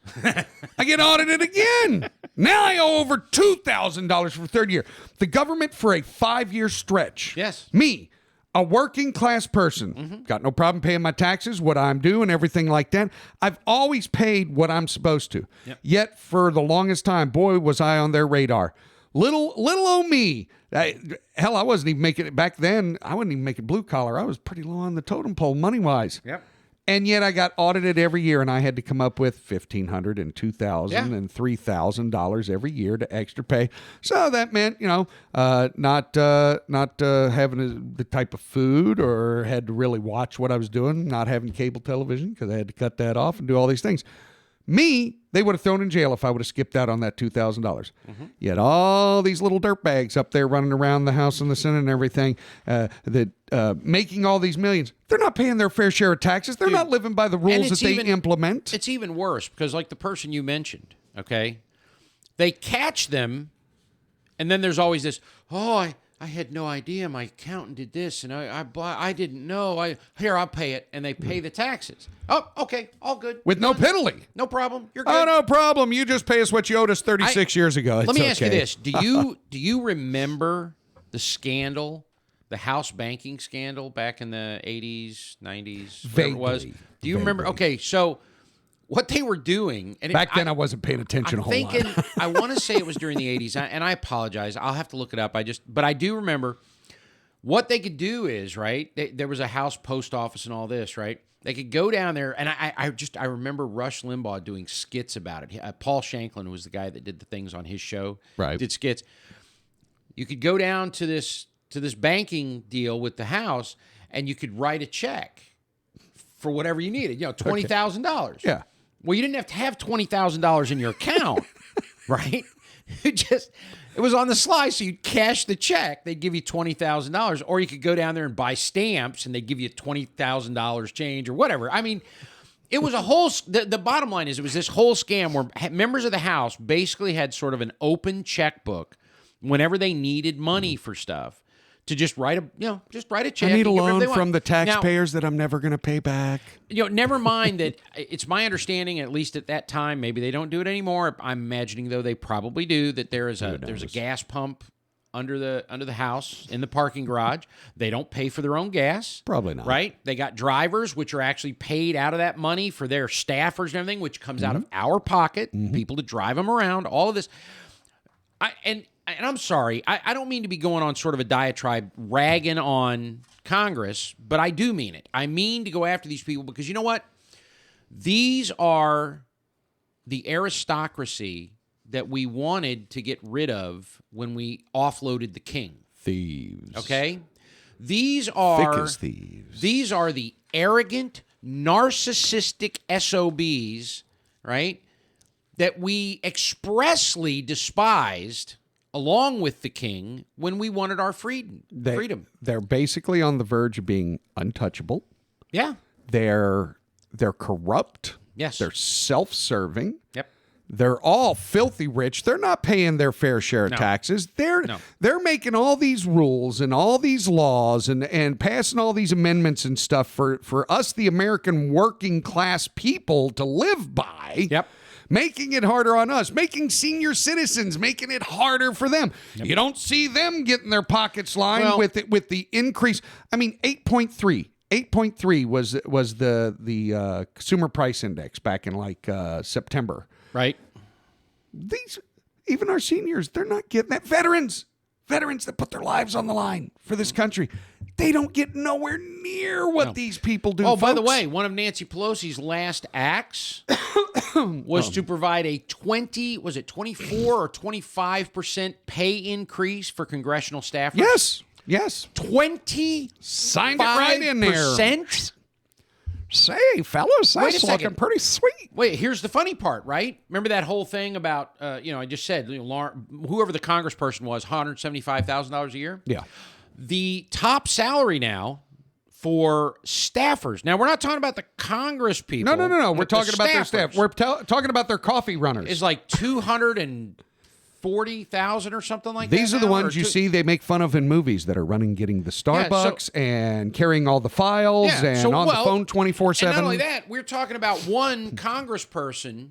I get audited again. Now I owe over $2,000 for the third year. The government for a 5-year stretch. Yes. Me, a working class person, got no problem paying my taxes, what I'm doing, everything like that. I've always paid what I'm supposed to. Yep. Yet for the longest time, boy, was I on their radar. Little old me. Hell, I wasn't even making it back then. I wasn't even making blue collar. I was pretty low on the totem pole money wise. Yep. And yet I got audited every year, and I had to come up with $1,500 and $2,000 and $3,000 every year to extra pay. So that meant, not having the type of food, or had to really watch what I was doing, not having cable television because I had to cut that off and do all these things. Me, they would have thrown in jail if I would have skipped out on that $2,000. Yet all these little dirtbags up there running around the House and the Senate and everything, making all these millions, they're not paying their fair share of taxes. They're not living by the rules that they implement. It's even worse because, like the person you mentioned, okay, they catch them, and then there's always this, I had no idea my accountant did this, and I didn't know. I'll pay it, and they pay the taxes. Oh, okay, all good. With no penalty. No problem. You're good. Oh, no problem. You just pay us what you owed us 36 years ago. Let me ask you this. Do you remember the scandal, the house banking scandal back in the 80s, 90s, whatever it was? Do you remember? Okay, so what they were doing, and back then I wasn't paying attention a whole lot. I want to say it was during the 80s, and I apologize. I'll have to look it up. But I do remember what they could do is, right, there was a house post office and all this, right? They could go down there, and I remember Rush Limbaugh doing skits about it. Paul Shanklin was the guy that did the things on his show. Right. Did skits. You could go down to this banking deal with the house, and you could write a check for whatever you needed. $20,000. Yeah. Well, you didn't have to have $20,000 in your account, right? It was on the sly, so you'd cash the check. They'd give you $20,000, or you could go down there and buy stamps, and they'd give you $20,000 change or whatever. I mean, it was a whole. The bottom line is, it was this whole scam where members of the House basically had sort of an open checkbook whenever they needed money for stuff. To just write a check. I need a loan from the taxpayers that I'm never going to pay back. Never mind that it's my understanding, at least at that time, maybe they don't do it anymore. I'm imagining, though, they probably do, that there's a gas pump under the house in the parking garage. They don't pay for their own gas. Probably not. Right? They got drivers, which are actually paid out of that money for their staffers and everything, which comes out of our pocket, people to drive them around, all of this. And I'm sorry, I don't mean to be going on sort of a diatribe ragging on Congress, but I do mean it. I mean to go after these people because you know what? These are the aristocracy that we wanted to get rid of when we offloaded the king. Thieves. Okay? These are thick as thieves. These are the arrogant, narcissistic SOBs, right? That we expressly despised along with the king when we wanted our freedom. They're basically on the verge of being untouchable. Yeah. They're corrupt. Yes. They're self-serving. Yep. They're all filthy rich. They're not paying their fair share of taxes. They're making all these rules and all these laws and passing all these amendments and stuff for us, the American working class people, to live by. Yep. making it harder on us, making senior citizens, making it harder for them. You don't see them getting their pockets lined with the increase. I mean, 8.3 was the consumer price index back in like September. Right. Even our seniors, they're not getting that. Veterans that put their lives on the line for this country, they don't get nowhere near what these people do. Oh, folks. by the way, one of Nancy Pelosi's last acts was to provide a 24 or 25% pay increase for congressional staffers. Yes. 20 signed it right in there. Say, fellas, that's looking pretty sweet. Wait, here's the funny part, right? Remember that whole thing about, I just said, whoever the congressperson was, $175,000 a year? Yeah. The top salary now for staffers. Now, we're not talking about the Congress people. No. We're talking about their staff. We're talking about their coffee runners. It's like $240,000 or something like that. These are the ones you see they make fun of in movies that are getting the Starbucks and carrying all the files and on the phone 24/7. And not only that, we're talking about one congressperson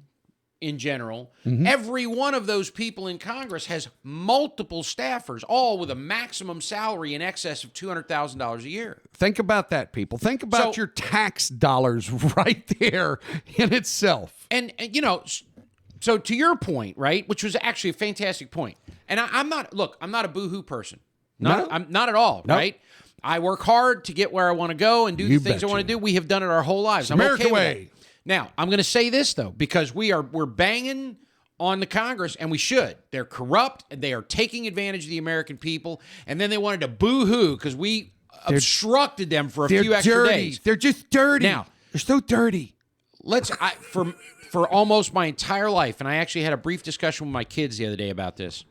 in general. Every one of those people in Congress has multiple staffers, all with a maximum salary in excess of $200,000 a year. Think about that, people. Think about your tax dollars right there in itself. And so to your point, right, which was actually a fantastic point. And I'm not a boo-hoo person. I'm not at all, right? I work hard to get where I want to go and do the things I want to do. We have done it our whole lives. I'm America okay with way. that. Now, I'm going to say this, though, because we're banging on the Congress, and we should. They're corrupt, and they are taking advantage of the American people, and then they wanted to boo-hoo because we obstructed them for a few extra days. They're just dirty. Now, they're so dirty. For almost my entire life, and I actually had a brief discussion with my kids the other day about this.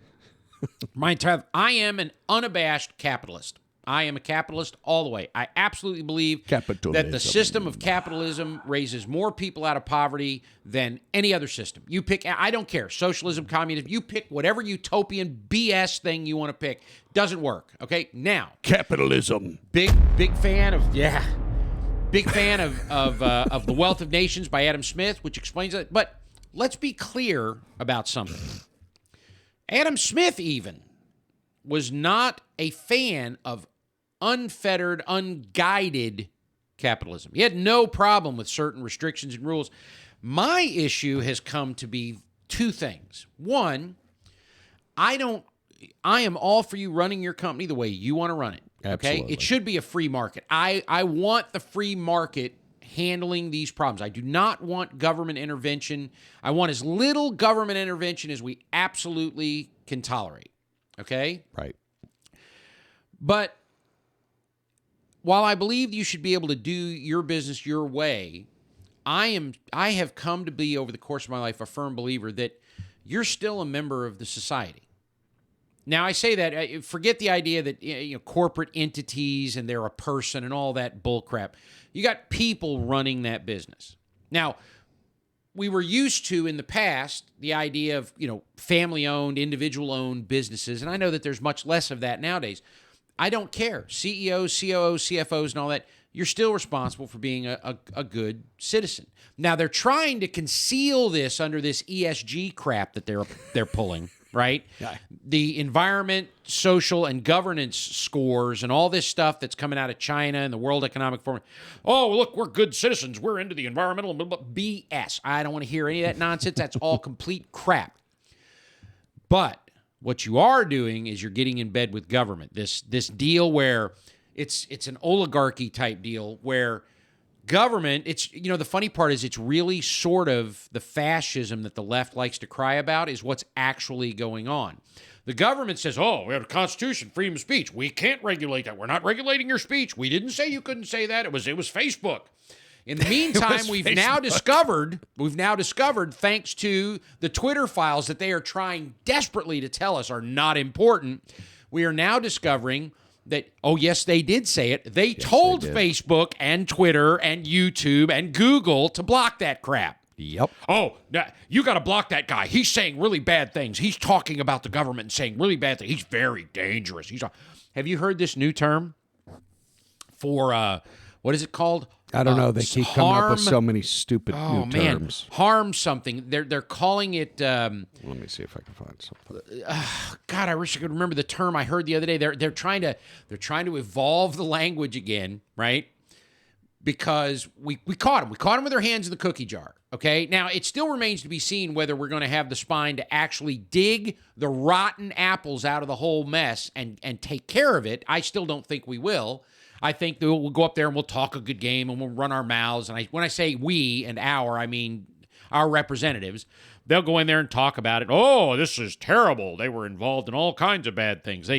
I am an unabashed capitalist. I am a capitalist all the way. I absolutely believe that the system of capitalism raises more people out of poverty than any other system. You pick, I don't care, socialism, communism, you pick whatever utopian BS thing you want to pick. Doesn't work, okay? Now. Capitalism. Big fan of, Big fan of The Wealth of Nations by Adam Smith, which explains it. But let's be clear about something. Adam Smith even was not a fan of unfettered, unguided capitalism. He had no problem with certain restrictions and rules. My issue has come to be two things. One, I am all for you running your company the way you want to run it. Okay? Absolutely. It should be a free market. I want the free market handling these problems. I do not want government intervention. I want as little government intervention as we absolutely can tolerate. Okay? Right. But while I believe you should be able to do your business your way, I have come to be, over the course of my life, a firm believer that you're still a member of the society. Now, I say that, forget the idea that corporate entities and they're a person and all that bullcrap. You got people running that business. Now, we were used to, in the past, the idea of, family-owned, individual-owned businesses, and I know that there's much less of that nowadays. I don't care. CEOs, COOs, CFOs, and all that, you're still responsible for being a good citizen. Now, they're trying to conceal this under this ESG crap that they're pulling, right? Yeah. The environment, social, and governance scores and all this stuff that's coming out of China and the World Economic Forum. Oh, look, we're good citizens. We're into the environmental BS. I don't want to hear any of that nonsense. That's all complete crap. But what you are doing is you're getting in bed with government. This deal where it's an oligarchy type deal where government, it's, the funny part is it's really sort of the fascism that the left likes to cry about is what's actually going on. The government says, oh, we have a constitution, freedom of speech. We can't regulate that. We're not regulating your speech. We didn't say you couldn't say that. It was Facebook. In the meantime, we've now discovered, thanks to the Twitter files that they are trying desperately to tell us are not important, we are now discovering that, oh, yes, they did say it. They told Facebook and Twitter and YouTube and Google to block that crap. Yep. Oh, you got to block that guy. He's saying really bad things. He's talking about the government and saying really bad things. He's very dangerous. Have you heard this new term for, what is it called? I don't know. They keep coming up with so many stupid new terms. Harm something. They're calling it. Let me see if I can find something. God, I wish I could remember the term I heard the other day. They're trying to evolve the language again, right? Because we caught them. We caught them with their hands in the cookie jar. Okay. Now it still remains to be seen whether we're going to have the spine to actually dig the rotten apples out of the whole mess and take care of it. I still don't think we will. I think that we'll go up there and we'll talk a good game and we'll run our mouths. And when I say we and our, I mean our representatives. They'll go in there and talk about it. Oh, this is terrible. They were involved in all kinds of bad things.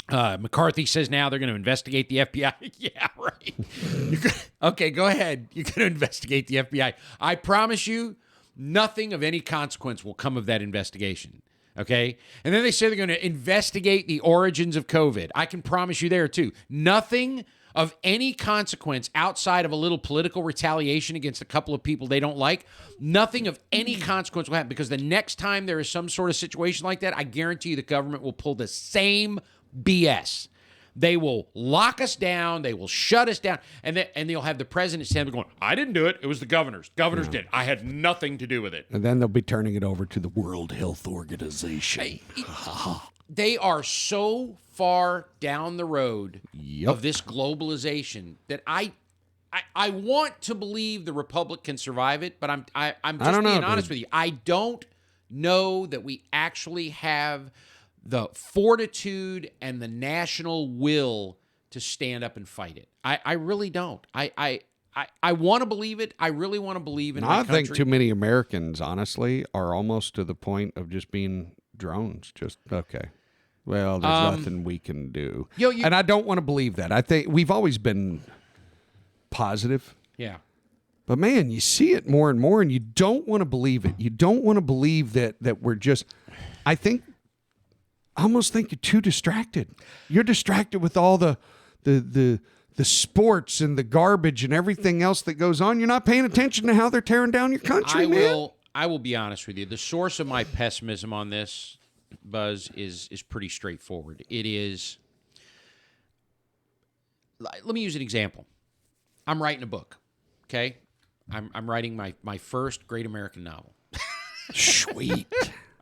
McCarthy says now they're going to investigate the FBI. Yeah, right. Okay, go ahead. You're going to investigate the FBI. I promise you, nothing of any consequence will come of that investigation. Okay? And then they say they're going to investigate the origins of COVID. I can promise you there, too. Nothing of any consequence outside of a little political retaliation against a couple of people they don't like. Nothing of any consequence will happen because the next time there is some sort of situation like that, I guarantee you the government will pull the same BS. They will lock us down. They will shut us down. And they'll have the president stand there going, I didn't do it. It was the governors. Governors did. I had nothing to do with it. And then they'll be turning it over to the World Health Organization. They are so far down the road of this globalization that I want to believe the Republic can survive it, but I'm just being honest with you. I don't know that we actually have the fortitude and the national will to stand up and fight it. I really don't. I want to believe it. I really want to believe in my country. I think too many Americans, honestly, are almost to the point of just being drones. Just, okay, well, there's nothing we can do. And I don't want to believe that. I think we've always been positive. Yeah. But, man, you see it more and more, and you don't want to believe it. You don't want to believe that we're just – I almost think you're too distracted. You're distracted with all the sports and the garbage and everything else that goes on. You're not paying attention to how they're tearing down your country, man. I will be honest with you. The source of my pessimism on this, Buzz, is pretty straightforward. It is. Let me use an example. I'm writing a book. Okay, I'm writing my first great American novel. Sweet.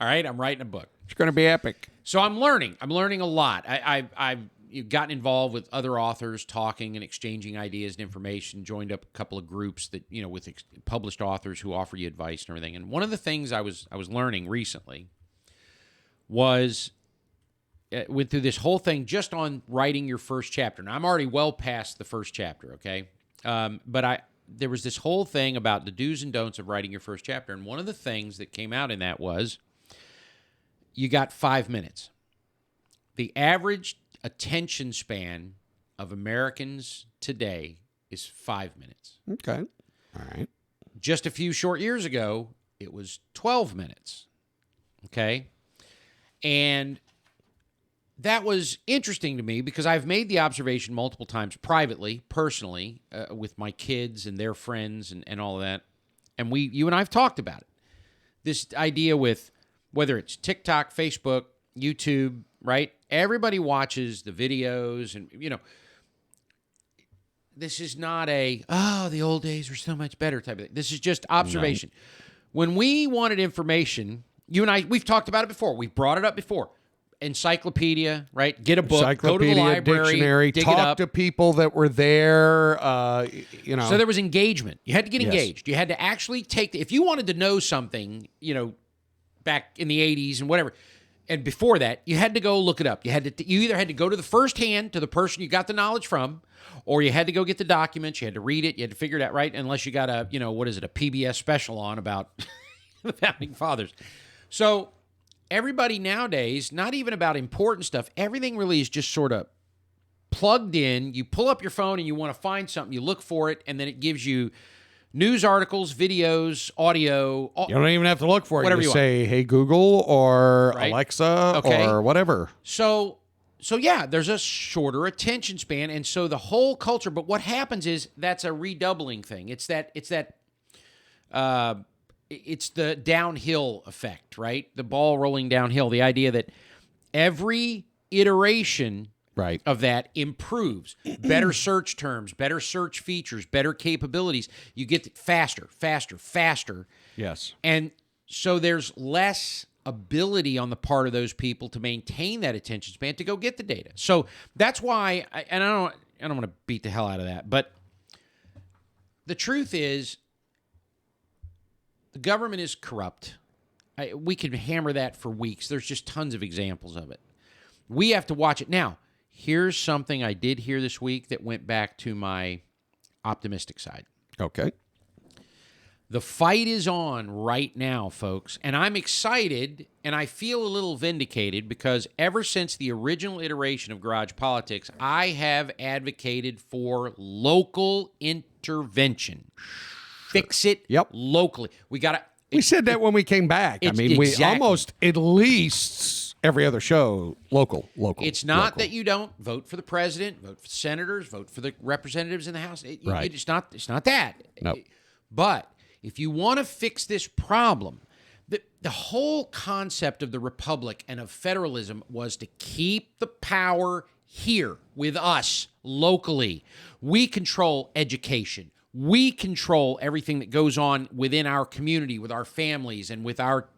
All right, I'm writing a book. It's going to be epic. So I'm learning. I'm learning a lot. I've gotten involved with other authors, talking and exchanging ideas and information. Joined up a couple of groups that with published authors who offer you advice and everything. And one of the things I was learning recently was went through this whole thing just on writing your first chapter. Now I'm already well past the first chapter. Okay, but there was this whole thing about the do's and don'ts of writing your first chapter, and one of the things that came out in that was you got 5 minutes. The average attention span of Americans today is 5 minutes. Okay. All right. Just a few short years ago, it was 12 minutes. Okay. And that was interesting to me because I've made the observation multiple times privately, personally, with my kids and their friends and all of that. And you and I have talked about it. This idea with whether it's TikTok, Facebook, YouTube, right? Everybody watches the videos and, this is not the old days were so much better type of thing. This is just observation. No. When we wanted information, you and I, we've talked about it before. We've brought it up before. Encyclopedia, right? Get a book, go to the library, dictionary, dig talk it up. to people that were there, So there was engagement. You had to get engaged. You had to actually if you wanted to know something, back in the 80s and whatever, and before that, you had to go look it up. You either had to go to the first hand to the person you got the knowledge from, or you had to go get the documents. You had to read it. You had to figure it out, right? Unless you got a PBS special on about the founding fathers. So everybody nowadays, not even about important stuff, everything really is just sort of plugged in. You pull up your phone and you want to find something, you look for it, and then it gives you news articles, videos, audio. You don't even have to look for it. Whatever you you say, want. Hey, Google or right? Alexa or whatever. So yeah, there's a shorter attention span, and so the whole culture. But what happens is that's a redoubling thing. It's the downhill effect, right? The ball rolling downhill. The idea that every iteration of that improves. Better search terms, better search features, better capabilities. You get it faster. Yes. And so there's less ability on the part of those people to maintain that attention span to go get the data. So that's why, I don't want to beat the hell out of that, but the truth is the government is corrupt. We could hammer that for weeks. There's just tons of examples of it. We have to watch it. Now, here's something I did hear this week that went back to my optimistic side. Okay. The fight is on right now, folks, and I'm excited and I feel a little vindicated because ever since the original iteration of GaragePolitics, I have advocated for local intervention. Fix it locally. We said that when we came back. I mean, we almost at least every other show, local. It's not that you don't vote for the president, vote for the senators, vote for the representatives in the House. Right. It's not that. No. But if you want to fix this problem, the whole concept of the republic and of federalism was to keep the power here with us locally. We control education. We control everything that goes on within our community, with our families, and with our,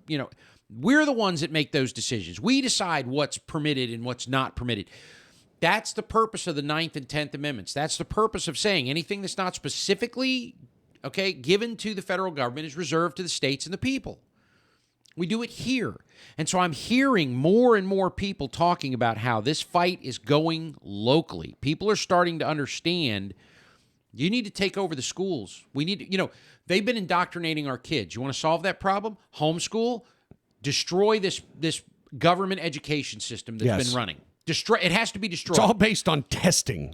we're the ones that make those decisions. We decide what's permitted and what's not permitted. That's the purpose of the 9th and 10th Amendments. That's the purpose of saying anything that's not specifically, given to the federal government is reserved to the states and the people. We do it here. And so I'm hearing more and more people talking about how this fight is going locally. People are starting to understand you need to take over the schools. We need to, they've been indoctrinating our kids. You want to solve that problem? Homeschool, destroy this government education system that's been running. Destroy. It has to be destroyed. It's all based on testing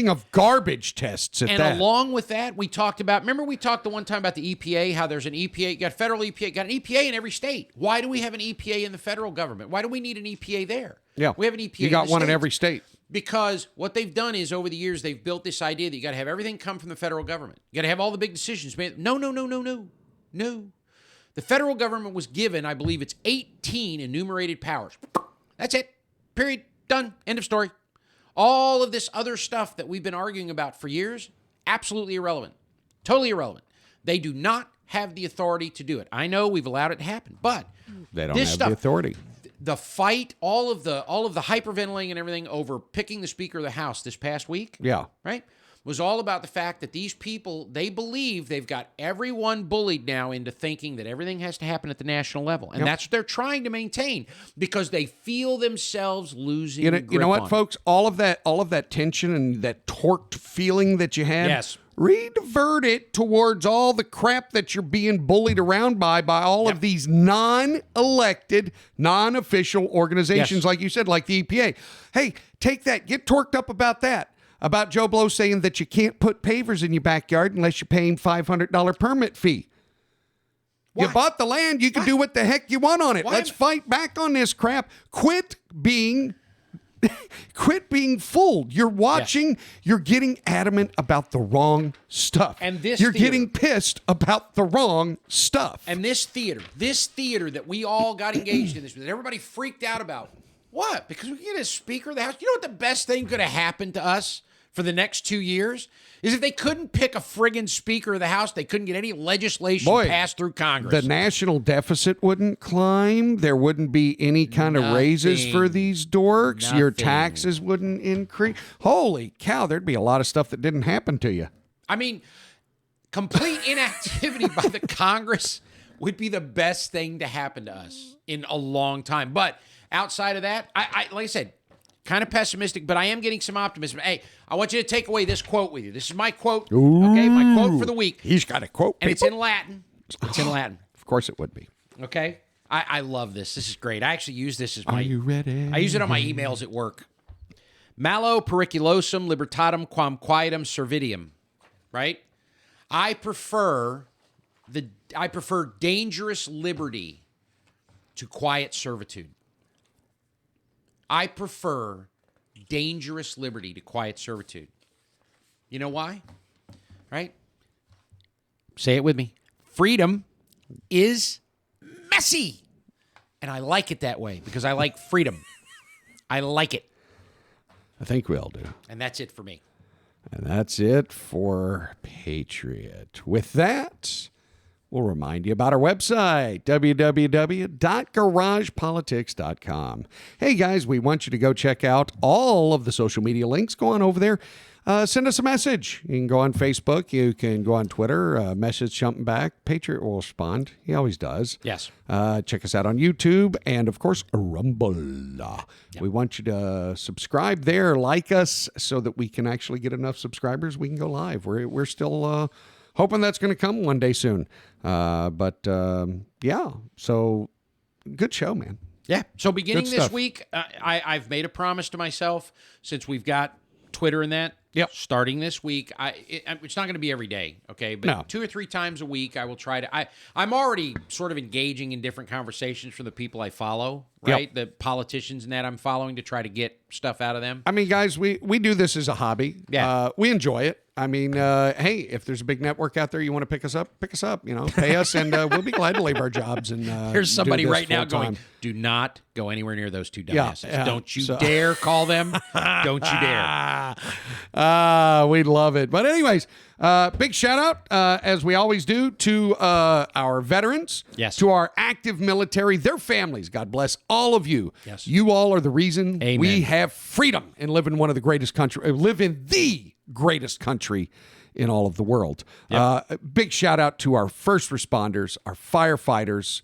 of garbage tests. Along with that, we talked about. Remember, we talked the one time about the EPA. How there's an EPA, you got federal EPA, got an EPA in every state. Why do we have an EPA in the federal government? Why do we need an EPA there? Yeah, we have an EPA. You got one in every state. Because what they've done is over the years they've built this idea that you got to have everything come from the federal government. You got to have all the big decisions made. No. The federal government was given, I believe it's 18 enumerated powers. That's it. Period. Done. End of story. All of this other stuff that we've been arguing about for years, absolutely irrelevant. Totally irrelevant. They do not have the authority to do it. I know we've allowed it to happen, but they don't have the authority. The fight, all of the hyperventilating and everything over picking the Speaker of the House this past week, right, was all about the fact that these people, they believe they've got everyone bullied now into thinking that everything has to happen at the national level. And that's what they're trying to maintain because they feel themselves losing grip You know what, on folks? All of that tension and that torqued feeling that you had, redivert it towards all the crap that you're being bullied around by all of these non-elected, non-official organizations, like you said, like the EPA. Hey, take that. Get torqued up about that. About Joe Blow saying that you can't put pavers in your backyard unless you're paying $500 permit fee. What? You bought the land. You can do what the heck you want on it. Let's fight back on this crap. Quit being fooled. You're watching. You're getting adamant about the wrong stuff. And you're getting pissed about the wrong stuff. And this theater that we all got engaged in this, that everybody freaked out about. What? Because we get a Speaker of the House. You know what the best thing could have happened to us for the next 2 years is if they couldn't pick a friggin' Speaker of the House, they couldn't get any legislation passed through Congress. The national deficit wouldn't climb. There wouldn't be any kind of raises for these dorks. Nothing. Your taxes wouldn't increase. Holy cow, there'd be a lot of stuff that didn't happen to you. I mean, complete inactivity by the Congress would be the best thing to happen to us in a long time. But outside of that, I like I said, kind of pessimistic, but I am getting some optimism. Hey, I want you to take away this quote with you. This is my quote, okay? My quote for the week. He's got a quote, and it's in Latin. It's in Latin. Of course it would be. Okay? I love this. This is great. I actually use this as my... Are you ready? I use it on my emails at work. Malo periculosum libertatem quam quietum servitium. Right? I prefer dangerous liberty to quiet servitude. I prefer dangerous liberty to quiet servitude. You know why? Right? Say it with me. Freedom is messy. And I like it that way because I like freedom. I like it. I think we all do. And that's it for me. And that's it for Patriot. With that, we'll remind you about our website, www.garagepolitics.com. Hey, guys, we want you to go check out all of the social media links. Go on over there. Send us a message. You can go on Facebook. You can go on Twitter. Message something back. Patriot will respond. He always does. Yes. Check us out on YouTube and, of course, Rumble. Yep. We want you to subscribe there, like us, so that we can actually get enough subscribers. We can go live. We're still hoping that's going to come one day soon. Yeah. So good show, man. Yeah. So beginning Good this stuff. week, I've made a promise to myself, since we've got Twitter and that. Yep. Starting this week, it's not going to be every day, okay? But No. 2 or 3 times a week, I will try to. I'm already sort of engaging in different conversations from the people I follow, right? Yep. The politicians and that I'm following, to try to get stuff out of them. I mean, guys, we do this as a hobby. Yeah. We enjoy it. I mean, hey, if there's a big network out there you want to pick us up, pay us, and we'll be glad to leave our jobs. And There's somebody do this right now full-time. going, do not go anywhere near those 2 Yeah, dumbasses. yeah. Don't you So- dare call them. Don't you dare. We love it. But anyways, big shout out, as we always do, to our veterans, Yes. to our active military, their families. God bless all of you. Yes. You all are the reason Amen. we have freedom and live in one of the greatest country, live in the greatest country in all of the world. Big shout out to our first responders, our firefighters,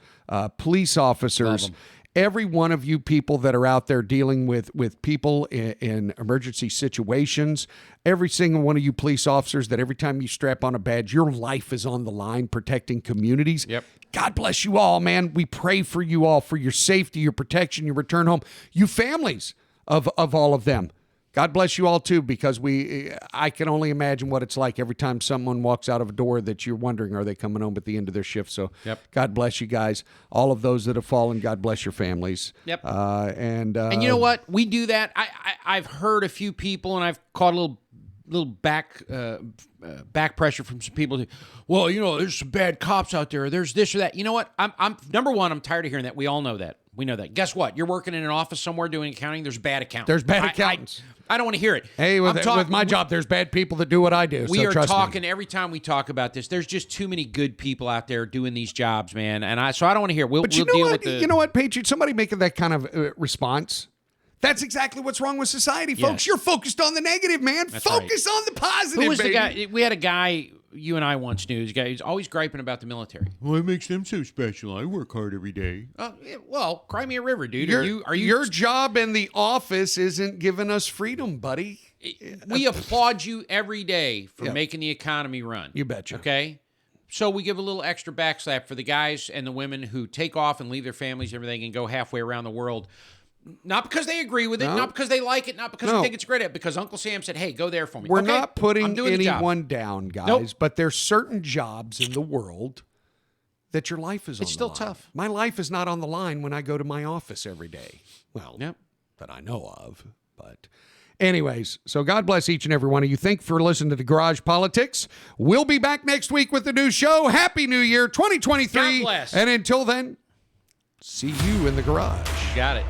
police officers. Every one of you people that are out there dealing with people in emergency situations, every single one of you police officers that every time you strap on a badge, your life is on the line protecting communities. Yep. God bless you all, man. We pray for you all, for your safety, your protection, your return home, you families of all of them. God bless you all, too, because I can only imagine what it's like every time someone walks out of a door that you're wondering, are they coming home at the end of their shift? So God bless you guys. All of those that have fallen, God bless your families. Yep. And you know what? We do that. I've heard a few people, and I've caught a little back pressure from some people. Well, there's some bad cops out there. There's this or that. You know what? I'm number one. I'm tired of hearing that. We all know that. We know that. Guess what? You're working in an office somewhere doing accounting. There's bad accountants. There's bad accountants. I don't want to hear it. Hey, with my job, there's bad people that do what I do. We so are trust talking me. every time we talk about this. There's just too many good people out there doing these jobs, man. And so I don't want to hear. We'll But you deal know with what? the. You know what, Patriot? Somebody making that kind of response. That's exactly what's wrong with society, folks. Yes. You're focused on the negative, man. Focus on the positive, Who was baby. the guy? We had a guy. You and I once knew. This guy who's always griping about the military. Well, it makes them so special. I work hard every day. Well, cry me a river, dude. Are you? Your job in the office isn't giving us freedom, buddy. We applaud you every day for making the economy run. You betcha. Okay? So we give a little extra backslap for the guys and the women who take off and leave their families and everything and go halfway around the world. Not because they agree with it, not because they like it, not because they think it's great, because Uncle Sam said, hey, go there for me. We're Okay, not putting I'm doing the job. anyone down, guys, Nope. but there's certain jobs in the world that your life is on It's the still line. tough. My life is not on the line when I go to my office every day. Well, Yep. that I know of. But anyways, so God bless each and every one of you. Thank you for listening to the Garage Politics. We'll be back next week with a new show. Happy New Year 2023. God bless. And until then, see you in the garage. Got it.